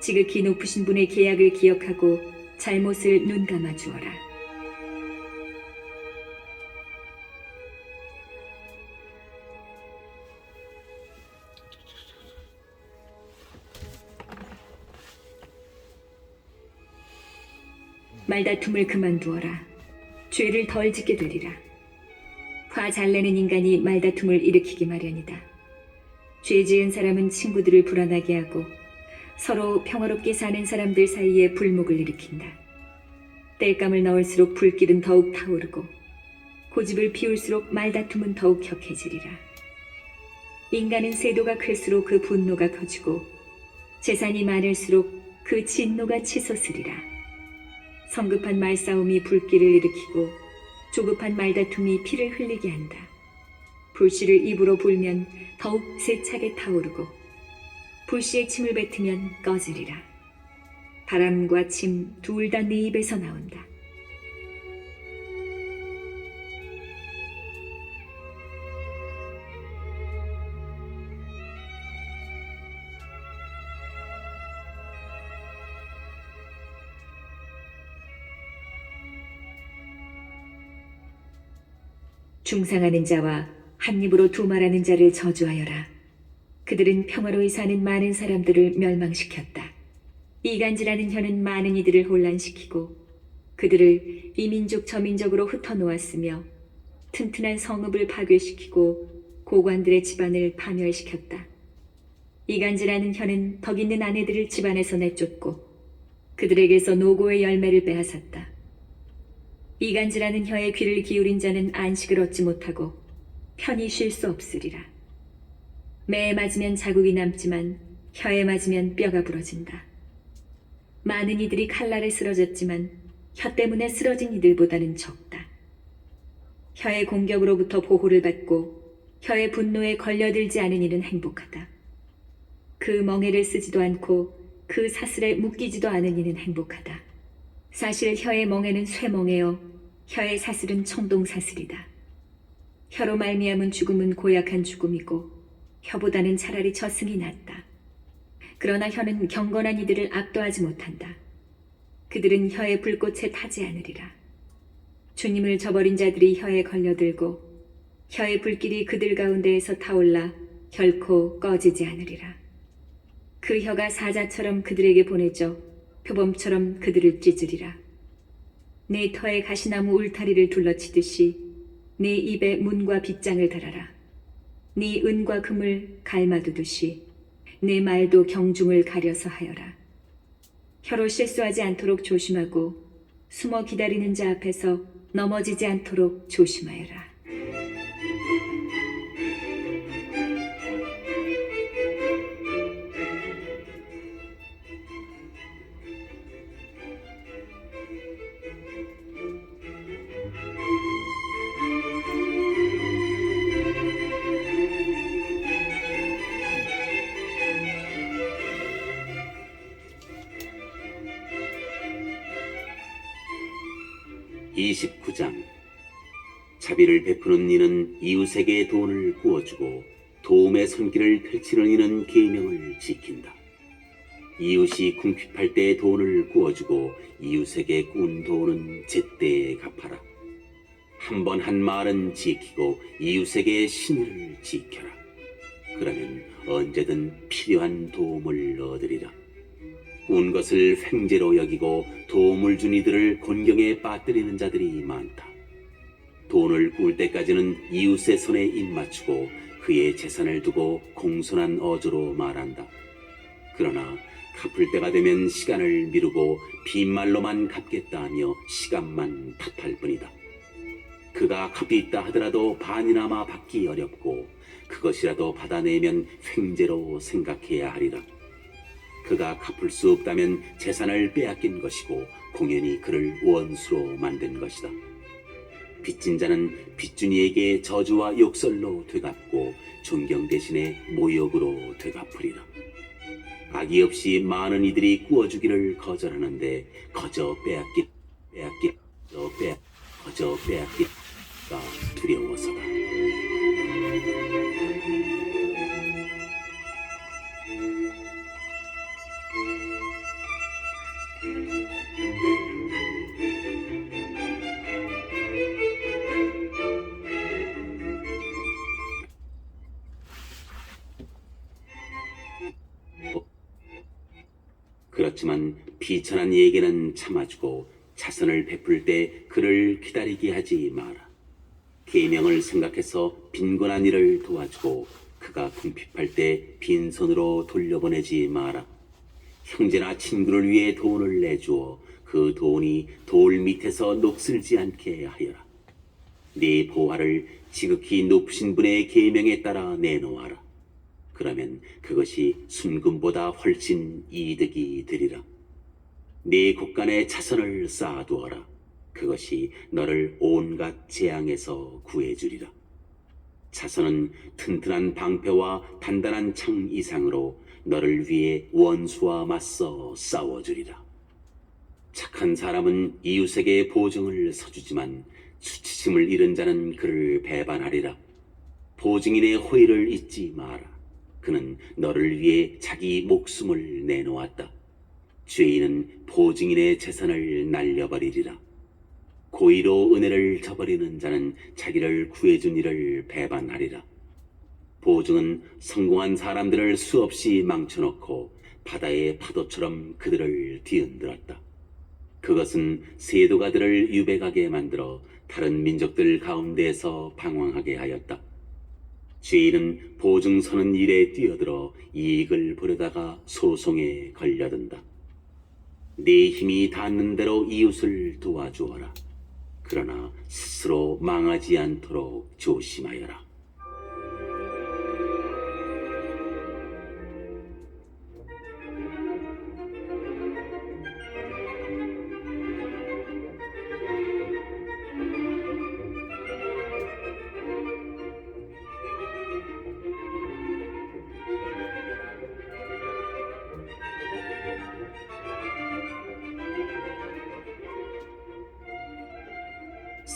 지극히 높으신 분의 계약을 기억하고 잘못을 눈감아 주어라. 말다툼을 그만두어라. 죄를 덜 짓게 되리라. 화 잘 내는 인간이 말다툼을 일으키기 마련이다. 죄 지은 사람은 친구들을 불안하게 하고 서로 평화롭게 사는 사람들 사이에 불목을 일으킨다. 땔감을 넣을수록 불길은 더욱 타오르고 고집을 피울수록 말다툼은 더욱 격해지리라. 인간은 세도가 클수록 그 분노가 커지고 재산이 많을수록 그 진노가 치솟으리라. 성급한 말싸움이 불길을 일으키고 조급한 말다툼이 피를 흘리게 한다. 불씨를 입으로 불면 더욱 세차게 타오르고 불씨에 침을 뱉으면 꺼지리라. 바람과 침 둘 다 네 입에서 나온다. 중상하는 자와 한 입으로 두 말하는 자를 저주하여라. 그들은 평화로이 사는 많은 사람들을 멸망시켰다. 이간질하는 혀는 많은 이들을 혼란시키고 그들을 이 민족 저 민족으로 흩어놓았으며 튼튼한 성읍을 파괴시키고 고관들의 집안을 파멸시켰다. 이간질하는 혀는 덕 있는 아내들을 집안에서 내쫓고 그들에게서 노고의 열매를 빼앗았다. 이간질하는 혀에 귀를 기울인 자는 안식을 얻지 못하고 편히 쉴 수 없으리라. 매에 맞으면 자국이 남지만 혀에 맞으면 뼈가 부러진다. 많은 이들이 칼날에 쓰러졌지만 혀 때문에 쓰러진 이들보다는 적다. 혀의 공격으로부터 보호를 받고 혀의 분노에 걸려들지 않은 이는 행복하다. 그 멍에를 쓰지도 않고 그 사슬에 묶이지도 않은 이는 행복하다. 사실 혀의 멍에는 쇠멍에요, 혀의 사슬은 청동사슬이다. 혀로 말미암은 죽음은 고약한 죽음이고 혀보다는 차라리 저승이 낫다. 그러나 혀는 경건한 이들을 압도하지 못한다. 그들은 혀의 불꽃에 타지 않으리라. 주님을 저버린 자들이 혀에 걸려들고 혀의 불길이 그들 가운데에서 타올라 결코 꺼지지 않으리라. 그 혀가 사자처럼 그들에게 보내져 표범처럼 그들을 찢으리라. 내 터에 가시나무 울타리를 둘러치듯이 네 입에 문과 빗장을 달아라. 네 은과 금을 갈마두듯이 내 말도 경중을 가려서 하여라. 혀로 실수하지 않도록 조심하고 숨어 기다리는 자 앞에서 넘어지지 않도록 조심하여라. 29장. 자비를 베푸는 이는 이웃에게 돈을 구워주고 도움의 손길을 펼치는 이는 계명을 지킨다. 이웃이 궁핍할 때 돈을 구워주고 이웃에게 꾼 돈은 제때에 갚아라. 한 번 한 말은 지키고 이웃에게 신의를 지켜라. 그러면 언제든 필요한 도움을 얻으리라. 꾼 것을 횡재로 여기고 도움을 준 이들을 곤경에 빠뜨리는 자들이 많다. 돈을 꿀 때까지는 이웃의 손에 입맞추고 그의 재산을 두고 공손한 어조로 말한다. 그러나 갚을 때가 되면 시간을 미루고 빈말로만 갚겠다 하며 시간만 탓할 뿐이다. 그가 값이 있다 하더라도 반이나마 받기 어렵고 그것이라도 받아내면 횡재로 생각해야 하리라. 그가 갚을 수 없다면 재산을 빼앗긴 것이고 공연히 그를 원수로 만든 것이다. 빚진 자는 빚준이에게 저주와 욕설로 되갚고 존경 대신에 모욕으로 되갚으리라. 악의 없이 많은 이들이 구워주기를 거절하는데 거저 빼앗기가 두려워서다. 그렇지만 비천한 이에게는 참아주고 자선을 베풀 때 그를 기다리게 하지 마라. 계명을 생각해서 빈곤한 이를 도와주고 그가 궁핍할 때 빈손으로 돌려보내지 마라. 형제나 친구를 위해 돈을 내주어 그 돈이 돌 밑에서 녹슬지 않게 하여라. 네 보화를 지극히 높으신 분의 계명에 따라 내놓아라. 그러면 그것이 순금보다 훨씬 이득이 되리라. 네 곳간에 자선을 쌓아두어라. 그것이 너를 온갖 재앙에서 구해주리라. 자선은 튼튼한 방패와 단단한 창 이상으로 너를 위해 원수와 맞서 싸워주리라. 착한 사람은 이웃에게 보증을 서주지만 수치심을 잃은 자는 그를 배반하리라. 보증인의 호의를 잊지 마라. 그는 너를 위해 자기 목숨을 내놓았다. 죄인은 보증인의 재산을 날려버리리라. 고의로 은혜를 저버리는 자는 자기를 구해준 이를 배반하리라. 보증은 성공한 사람들을 수없이 망쳐놓고 바다의 파도처럼 그들을 뒤흔들었다. 그것은 세도가 그들을 유백하게 만들어 다른 민족들 가운데에서 방황하게 하였다. 죄인은 보증 서는 일에 뛰어들어 이익을 보려다가 소송에 걸려든다. 네 힘이 닿는 대로 이웃을 도와주어라. 그러나 스스로 망하지 않도록 조심하여라.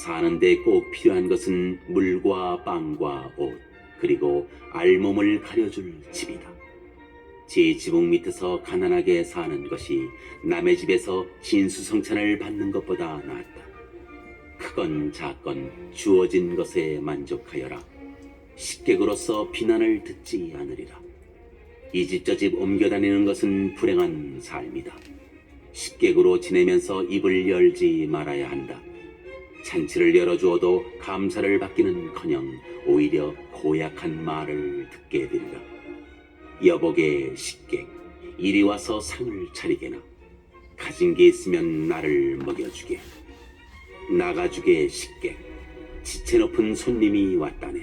사는데 꼭 필요한 것은 물과 빵과 옷, 그리고 알몸을 가려줄 집이다. 제 지붕 밑에서 가난하게 사는 것이 남의 집에서 진수성찬을 받는 것보다 낫다. 크건 작건 주어진 것에 만족하여라. 식객으로서 비난을 듣지 않으리라. 이 집 저 집 옮겨다니는 것은 불행한 삶이다. 식객으로 지내면서 입을 열지 말아야 한다. 잔치를 열어주어도 감사를 받기는커녕 오히려 고약한 말을 듣게 되리라. 여복의 식객, 이리 와서 상을 차리게나. 가진 게 있으면 나를 먹여주게. 나가주게 식객, 지체 높은 손님이 왔다네.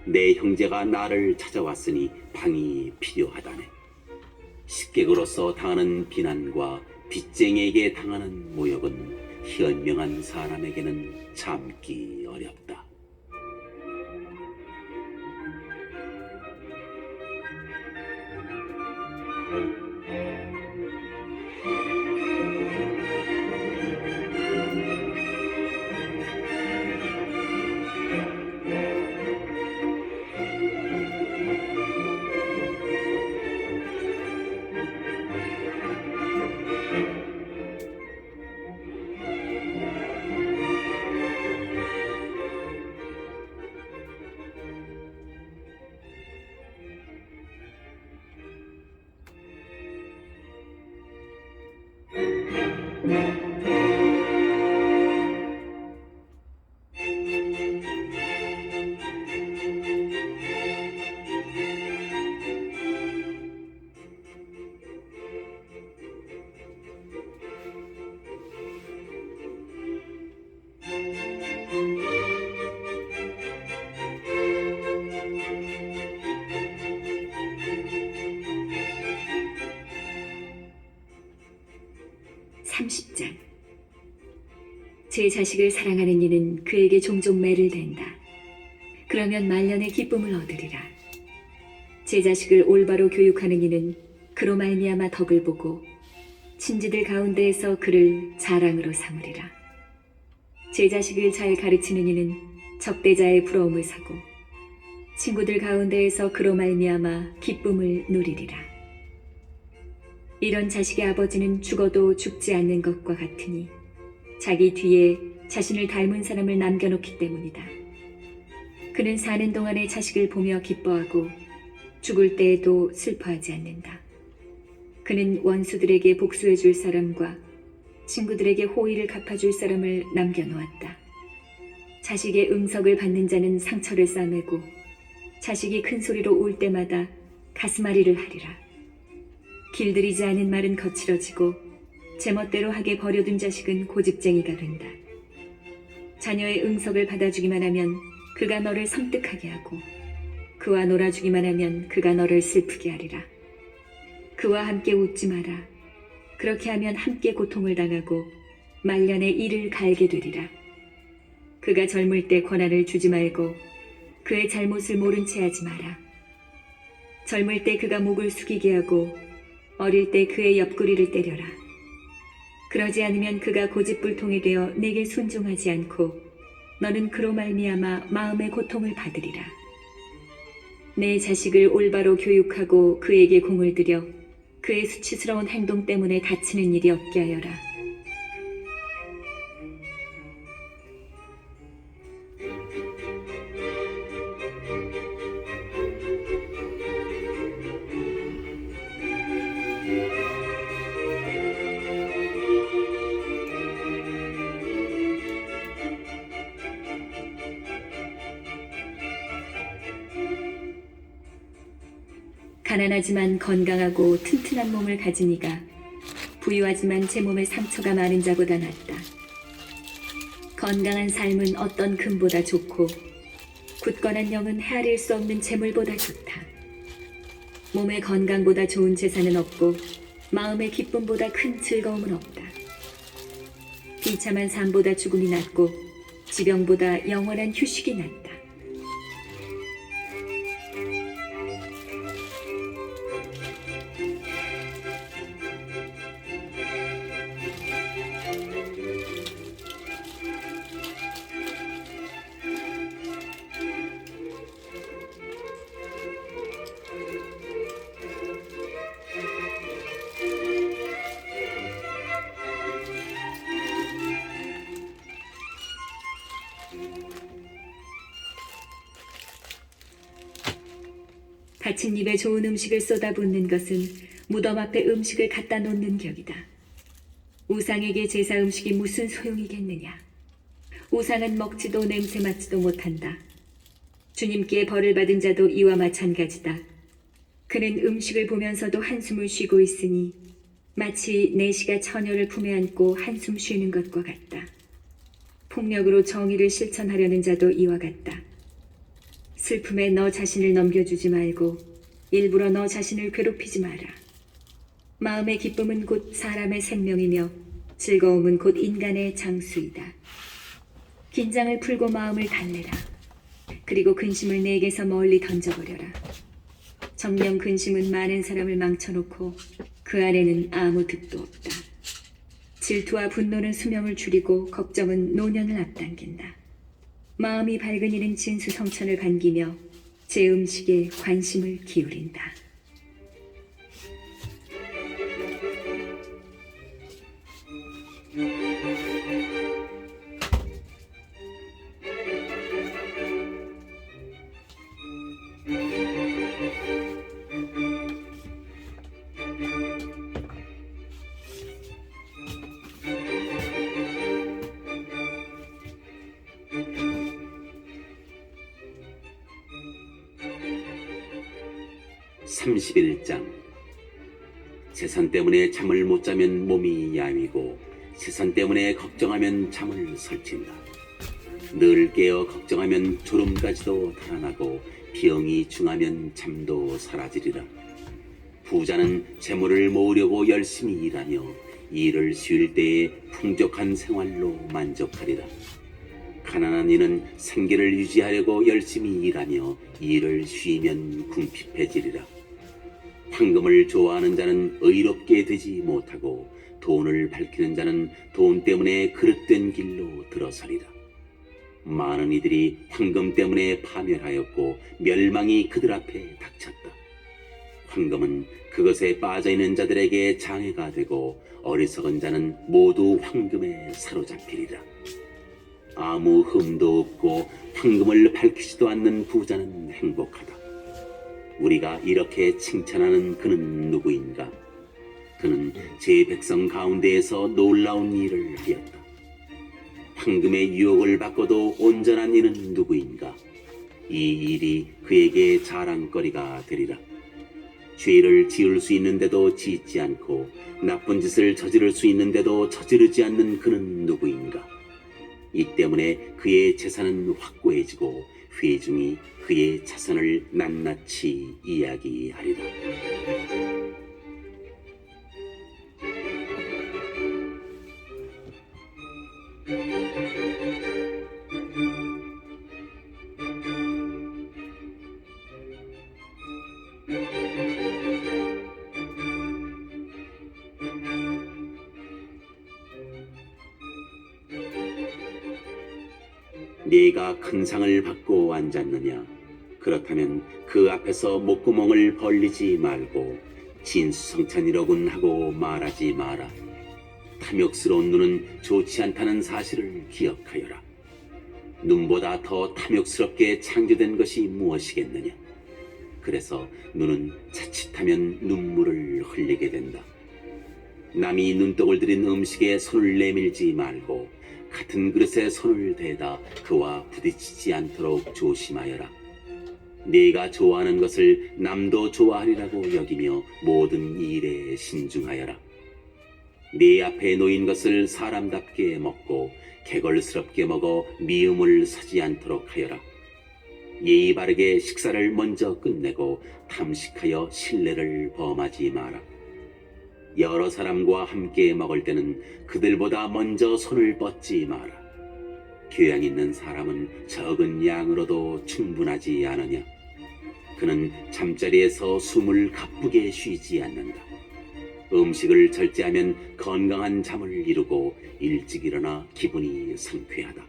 내 형제가 나를 찾아왔으니 방이 필요하다네. 식객으로서 당하는 비난과 빚쟁이에게 당하는 모욕은 현명한 사람에게는 참기 어렵다. 제 자식을 사랑하는 이는 그에게 종종 매를 댄다. 그러면 말년의 기쁨을 얻으리라. 제 자식을 올바로 교육하는 이는 그로 말미암아 덕을 보고 친지들 가운데에서 그를 자랑으로 삼으리라. 제 자식을 잘 가르치는 이는 적대자의 부러움을 사고 친구들 가운데에서 그로 말미암아 기쁨을 누리리라. 이런 자식의 아버지는 죽어도 죽지 않는 것과 같으니 자기 뒤에 자신을 닮은 사람을 남겨놓기 때문이다. 그는 사는 동안에 자식을 보며 기뻐하고 죽을 때에도 슬퍼하지 않는다. 그는 원수들에게 복수해줄 사람과 친구들에게 호의를 갚아줄 사람을 남겨놓았다. 자식의 응석을 받는 자는 상처를 싸매고 자식이 큰 소리로 울 때마다 가슴앓이를 하리라. 길들이지 않은 말은 거칠어지고 제멋대로 하게 버려둔 자식은 고집쟁이가 된다. 자녀의 응석을 받아주기만 하면 그가 너를 섬뜩하게 하고 그와 놀아주기만 하면 그가 너를 슬프게 하리라. 그와 함께 웃지 마라. 그렇게 하면 함께 고통을 당하고 말년에 이를 갈게 되리라. 그가 젊을 때 권한을 주지 말고 그의 잘못을 모른 채 하지 마라. 젊을 때 그가 목을 숙이게 하고 어릴 때 그의 옆구리를 때려라. 그러지 않으면 그가 고집불통이 되어 내게 순종하지 않고 너는 그로 말미암아 마음의 고통을 받으리라. 내 자식을 올바로 교육하고 그에게 공을 들여 그의 수치스러운 행동 때문에 다치는 일이 없게 하여라. 가난하지만 건강하고 튼튼한 몸을 가진 이가 부유하지만 제 몸에 상처가 많은 자보다 낫다. 건강한 삶은 어떤 금보다 좋고 굳건한 영은 헤아릴 수 없는 재물보다 좋다. 몸의 건강보다 좋은 재산은 없고 마음의 기쁨보다 큰 즐거움은 없다. 비참한 삶보다 죽음이 낫고 지병보다 영원한 휴식이 낫다. 갇힌 입에 좋은 음식을 쏟아붓는 것은 무덤 앞에 음식을 갖다 놓는 격이다. 우상에게 제사 음식이 무슨 소용이겠느냐. 우상은 먹지도 냄새 맡지도 못한다. 주님께 벌을 받은 자도 이와 마찬가지다. 그는 음식을 보면서도 한숨을 쉬고 있으니 마치 내시가 처녀를 품에 안고 한숨 쉬는 것과 같다. 폭력으로 정의를 실천하려는 자도 이와 같다. 슬픔에 너 자신을 넘겨주지 말고 일부러 너 자신을 괴롭히지 마라. 마음의 기쁨은 곧 사람의 생명이며 즐거움은 곧 인간의 장수이다. 긴장을 풀고 마음을 달래라. 그리고 근심을 내게서 멀리 던져버려라. 정령 근심은 많은 사람을 망쳐놓고 그 안에는 아무 득도 없다. 질투와 분노는 수명을 줄이고 걱정은 노년을 앞당긴다. 마음이 밝은 이는 진수성찬을 반기며 제 음식에 관심을 기울인다. (31장) 세상 때문에 잠을 못 자면 몸이 야위고 세상 때문에 걱정하면 잠을 설친다. 늘 깨어 걱정하면 졸음까지도 달아나고 병이 중하면 잠도 사라지리라. 부자는 재물을 모으려고 열심히 일하며 일을 쉬울 때에 풍족한 생활로 만족하리라. 가난한 이는 생계를 유지하려고 열심히 일하며 일을 쉬면 궁핍해지리라. 황금을 좋아하는 자는 의롭게 되지 못하고 돈을 밝히는 자는 돈 때문에 그릇된 길로 들어서리라. 많은 이들이 황금 때문에 파멸하였고 멸망이 그들 앞에 닥쳤다. 황금은 그것에 빠져있는 자들에게 장애가 되고 어리석은 자는 모두 황금에 사로잡히리라. 아무 흠도 없고 황금을 밝히지도 않는 부자는 행복하다. 우리가 이렇게 칭찬하는 그는 누구인가? 그는 제 백성 가운데에서 놀라운 일을 하였다. 황금의 유혹을 받고도 온전한 이는 누구인가? 이 일이 그에게 자랑거리가 되리라. 죄를 지을 수 있는데도 짓지 않고 나쁜 짓을 저지를 수 있는데도 저지르지 않는 그는 누구인가? 이 때문에 그의 재산은 확고해지고 회중이 그의 자선을 낱낱이 이야기하리라. 네가 큰 상을 받고 앉았느냐? 그렇다면 그 앞에서 목구멍을 벌리지 말고 진수성찬이로군 하고 말하지 마라. 탐욕스러운 눈은 좋지 않다는 사실을 기억하여라. 눈보다 더 탐욕스럽게 창조된 것이 무엇이겠느냐? 그래서 눈은 자칫하면 눈물을 흘리게 된다. 남이 눈독을 들인 음식에 손을 내밀지 말고 같은 그릇에 손을 대다 그와 부딪히지 않도록 조심하여라. 네가 좋아하는 것을 남도 좋아하리라고 여기며 모든 일에 신중하여라. 네 앞에 놓인 것을 사람답게 먹고 개걸스럽게 먹어 미움을 사지 않도록 하여라. 예의 바르게 식사를 먼저 끝내고 탐식하여 신뢰를 범하지 마라. 여러 사람과 함께 먹을 때는 그들보다 먼저 손을 뻗지 마라. 교양 있는 사람은 적은 양으로도 충분하지 않으냐. 그는 잠자리에서 숨을 가쁘게 쉬지 않는다. 음식을 절제하면 건강한 잠을 이루고 일찍 일어나 기분이 상쾌하다.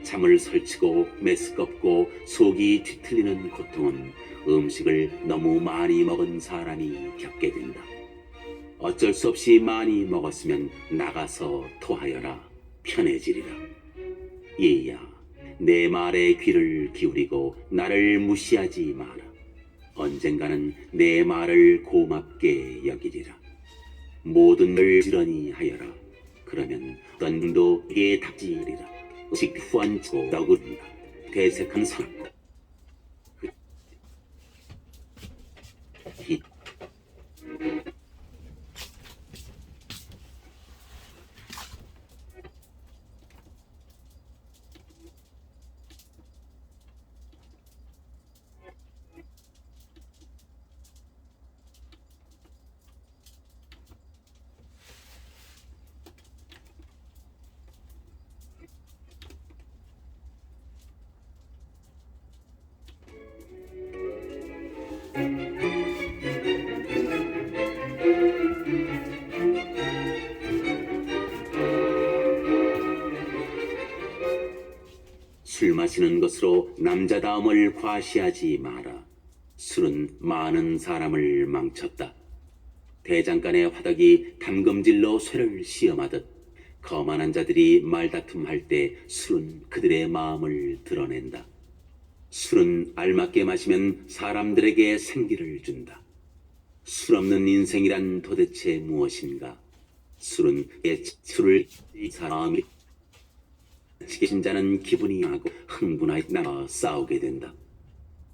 잠을 설치고 메스껍고 속이 뒤틀리는 고통은 음식을 너무 많이 먹은 사람이 겪게 된다. 어쩔 수 없이 많이 먹었으면 나가서 토하여라. 편해지리라. 얘야, 내 말에 귀를 기울이고 나를 무시하지 마라. 언젠가는 내 말을 고맙게 여기리라. 모든 걸 지런히 하여라. 그러면 어떤 분도 이에 닥치리라. 직후한치고 너구리가 대색한 선고 술 마시는 것으로 남자다움을 과시하지 마라. 술은 많은 사람을 망쳤다. 대장간의 화덕이 담금질로 쇠를 시험하듯 거만한 자들이 말다툼할 때 술은 그들의 마음을 드러낸다. 술은 알맞게 마시면 사람들에게 생기를 준다. 술 없는 인생이란 도대체 무엇인가? 술은 술을 이 사람이 지키신 자는 기분이 하고 흥분하여 나와 싸우게 된다.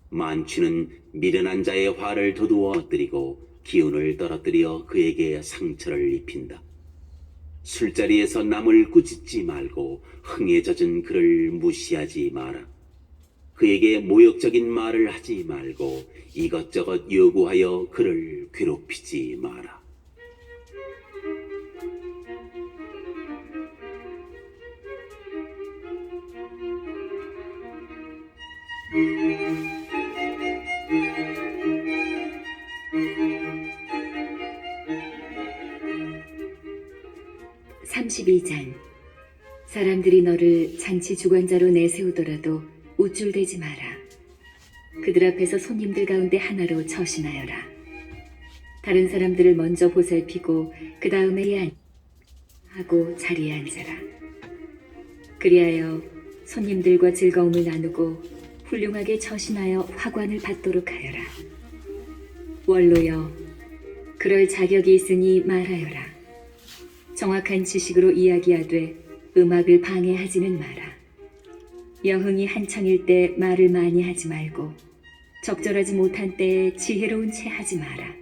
만취는 미련한 자의 화를 돋우어뜨리고 기운을 떨어뜨려 그에게 상처를 입힌다. 술자리에서 남을 꾸짖지 말고 흥에 젖은 그를 무시하지 마라. 그에게 모욕적인 말을 하지 말고 이것저것 요구하여 그를 괴롭히지 마라. (32장) 사람들이 너를 잔치 주관자로 내세우더라도 우쭐대지 마라. 그들 앞에서 손님들 가운데 하나로 처신하여라. 다른 사람들을 먼저 보살피고 그 다음에 하고 자리에 앉아라. 그리하여 손님들과 즐거움을 나누고 훌륭하게 처신하여 화관을 받도록 하여라. 원로여, 그럴 자격이 있으니 말하여라. 정확한 지식으로 이야기하되 음악을 방해하지는 마라. 여흥이 한창일 때 말을 많이 하지 말고 적절하지 못한 때에 지혜로운 채 하지 마라.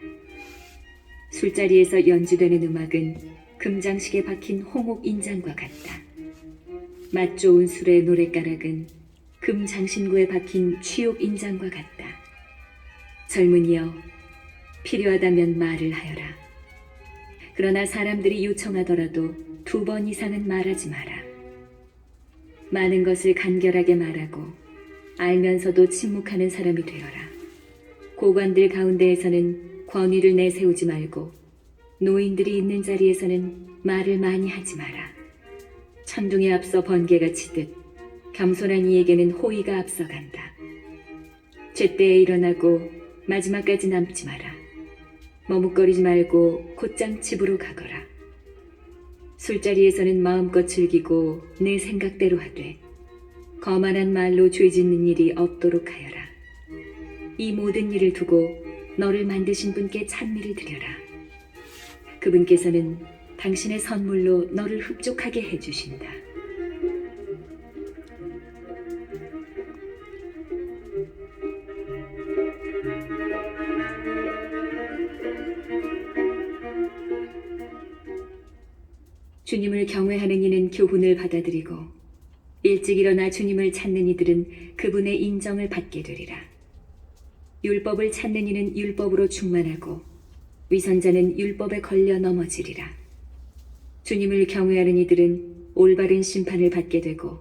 술자리에서 연주되는 음악은 금장식에 박힌 홍옥 인장과 같다. 맛 좋은 술의 노랫가락은 금장신구에 박힌 취옥 인장과 같다. 젊은이여, 필요하다면 말을 하여라. 그러나 사람들이 요청하더라도 2번 이상은 말하지 마라. 많은 것을 간결하게 말하고 알면서도 침묵하는 사람이 되어라. 고관들 가운데에서는 권위를 내세우지 말고 노인들이 있는 자리에서는 말을 많이 하지 마라. 천둥에 앞서 번개가 치듯 겸손한 이에게는 호의가 앞서간다. 제때에 일어나고 마지막까지 남지 마라. 머뭇거리지 말고 곧장 집으로 가거라. 술자리에서는 마음껏 즐기고 내 생각대로 하되 거만한 말로 죄짓는 일이 없도록 하여라. 이 모든 일을 두고 너를 만드신 분께 찬미를 드려라. 그분께서는 당신의 선물로 너를 흡족하게 해주신다. 주님을 경외하는 이는 교훈을 받아들이고 일찍 일어나 주님을 찾는 이들은 그분의 인정을 받게 되리라. 율법을 찾는 이는 율법으로 충만하고 위선자는 율법에 걸려 넘어지리라. 주님을 경외하는 이들은 올바른 심판을 받게 되고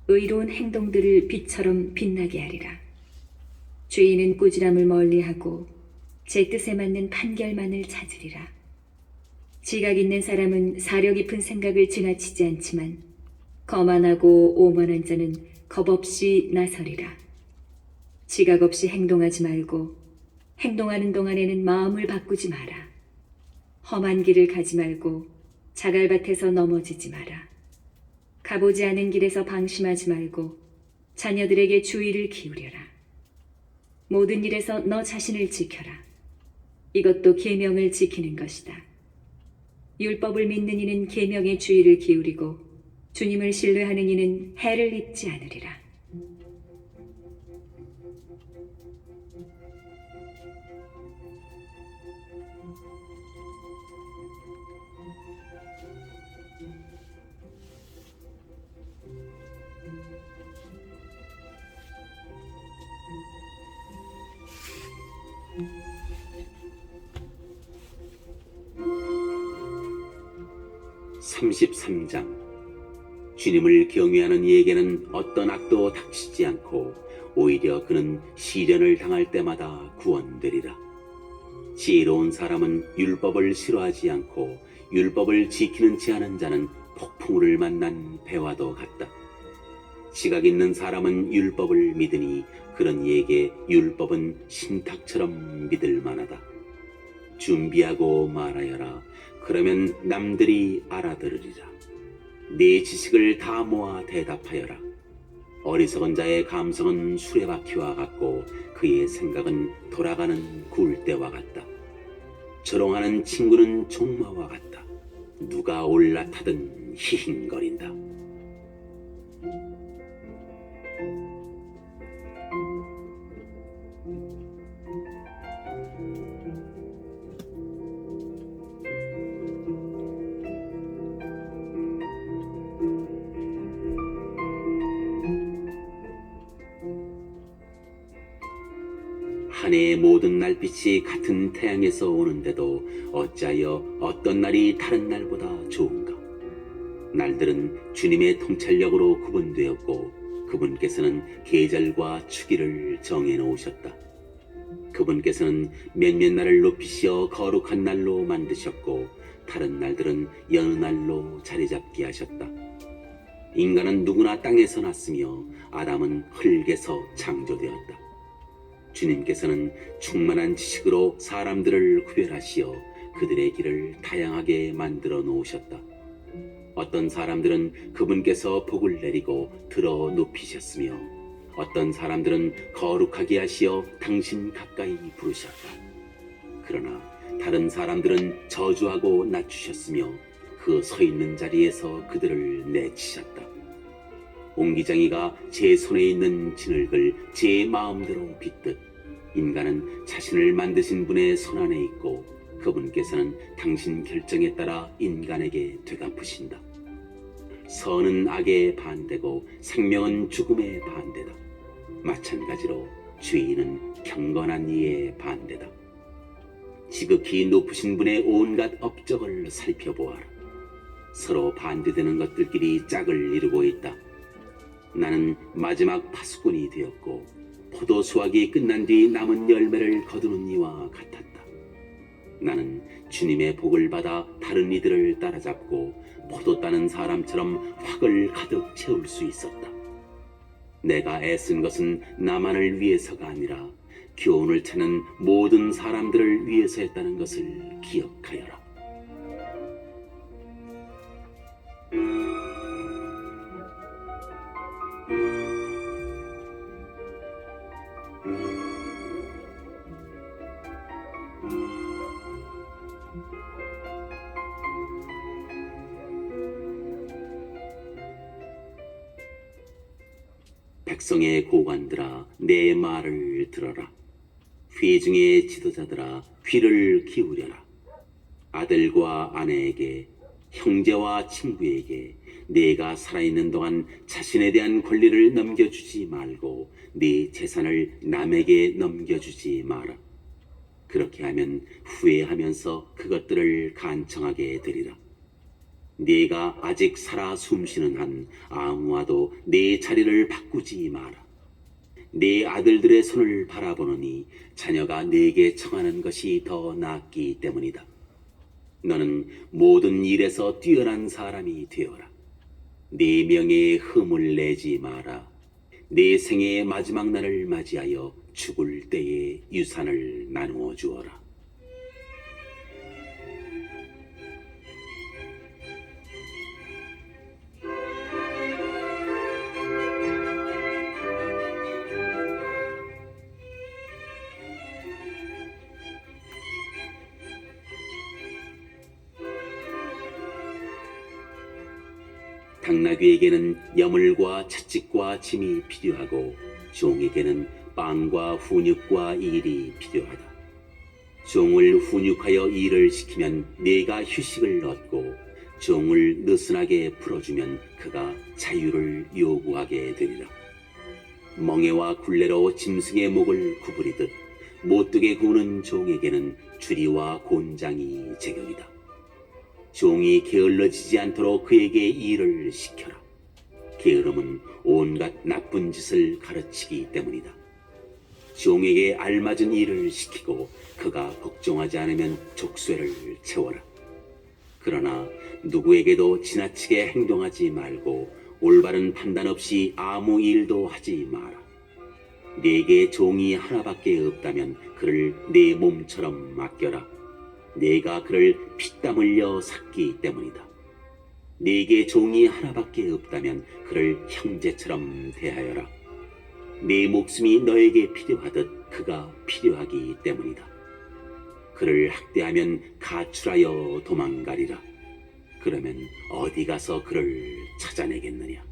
의로운 행동들을 빛처럼 빛나게 하리라. 죄인은 꾸지람을 멀리하고 제 뜻에 맞는 판결만을 찾으리라. 지각 있는 사람은 사려 깊은 생각을 지나치지 않지만 거만하고 오만한 자는 겁없이 나서리라. 지각 없이 행동하지 말고 행동하는 동안에는 마음을 바꾸지 마라. 험한 길을 가지 말고 자갈밭에서 넘어지지 마라. 가보지 않은 길에서 방심하지 말고 자녀들에게 주의를 기울여라. 모든 일에서 너 자신을 지켜라. 이것도 계명을 지키는 것이다. 율법을 믿는 이는 계명의 주의를 기울이고 주님을 신뢰하는 이는 해를 입지 않으리라. (33장) 주님을 경외하는 이에게는 어떤 악도 닥치지 않고 오히려 그는 시련을 당할 때마다 구원되리라. 지혜로운 사람은 율법을 싫어하지 않고 율법을 지키는 지 않은 자는 폭풍우를 만난 배와도 같다. 지각 있는 사람은 율법을 믿으니 그런 이에게 율법은 신탁처럼 믿을 만하다. 준비하고 말하여라. 그러면 남들이 알아들으리라. 네 지식을 다 모아 대답하여라. 어리석은 자의 감성은 수레바퀴와 같고 그의 생각은 돌아가는 굴대와 같다. 조롱하는 친구는 종마와 같다. 누가 올라타든 히힝거린다. 한 해의 모든 날빛이 같은 태양에서 오는데도 어찌하여 어떤 날이 다른 날보다 좋은가? 날들은 주님의 통찰력으로 구분되었고 그분께서는 계절과 주기를 정해놓으셨다. 그분께서는 몇몇 날을 높이시어 거룩한 날로 만드셨고 다른 날들은 여느 날로 자리잡게 하셨다. 인간은 누구나 땅에서 났으며 아담은 흙에서 창조되었다. 주님께서는 충만한 지식으로 사람들을 구별하시어 그들의 길을 다양하게 만들어 놓으셨다. 어떤 사람들은 그분께서 복을 내리고 들어 높이셨으며 어떤 사람들은 거룩하게 하시어 당신 가까이 부르셨다. 그러나 다른 사람들은 저주하고 낮추셨으며 그 서 있는 자리에서 그들을 내치셨다. 옹기장이가 제 손에 있는 진흙을 제 마음대로 빚듯 인간은 자신을 만드신 분의 손안에 있고 그분께서는 당신 결정에 따라 인간에게 되갚으신다. 선은 악의 반대고 생명은 죽음의 반대다. 마찬가지로 죄인은 경건한 이의 반대다. 지극히 높으신 분의 온갖 업적을 살펴보아라. 서로 반대되는 것들끼리 짝을 이루고 있다. 나는 마지막 파수꾼이 되었고 포도 수확이 끝난 뒤 남은 열매를 거두는 이와 같았다. 나는 주님의 복을 받아 다른 이들을 따라잡고 포도 따는 사람처럼 확을 가득 채울 수 있었다. 내가 애쓴 것은 나만을 위해서가 아니라 교훈을 찾는 모든 사람들을 위해서였다는 것을 기억하여라. 백성의 고관들아 내 말을 들어라. 회중의 지도자들아 귀를 기울여라. 아들과 아내에게 형제와 친구에게 네가 살아있는 동안 자신에 대한 권리를 넘겨주지 말고 네 재산을 남에게 넘겨주지 마라. 그렇게 하면 후회하면서 그것들을 간청하게 되리라. 네가 아직 살아 숨쉬는 한 아무와도 네 자리를 바꾸지 마라. 네 아들들의 손을 바라보느니 자녀가 네게 청하는 것이 더 낫기 때문이다. 너는 모든 일에서 뛰어난 사람이 되어라. 네 명예에 흠을 내지 마라. 네 생애의 마지막 날을 맞이하여 죽을 때에 유산을 나누어 주어라. 당나귀에게는 여물과 채찍과 짐이 필요하고 종에게는 빵과 훈육과 일이 필요하다. 종을 훈육하여 일을 시키면 내가 휴식을 얻고 종을 느슨하게 풀어주면 그가 자유를 요구하게 되리라. 멍에와 굴레로 짐승의 목을 구부리듯 못되게 구는 종에게는 주리와 곤장이 제격이다. 종이 게을러지지 않도록 그에게 일을 시켜라. 게으름은 온갖 나쁜 짓을 가르치기 때문이다. 종에게 알맞은 일을 시키고 그가 걱정하지 않으면 족쇄를 채워라. 그러나 누구에게도 지나치게 행동하지 말고 올바른 판단 없이 아무 일도 하지 마라. 네게 종이 하나밖에 없다면 그를 네 몸처럼 맡겨라. 네가 그를 피땀 흘려 샀기 때문이다. 네게 종이 하나밖에 없다면 그를 형제처럼 대하여라. 네 목숨이 너에게 필요하듯 그가 필요하기 때문이다. 그를 학대하면 가출하여 도망가리라. 그러면 어디 가서 그를 찾아내겠느냐?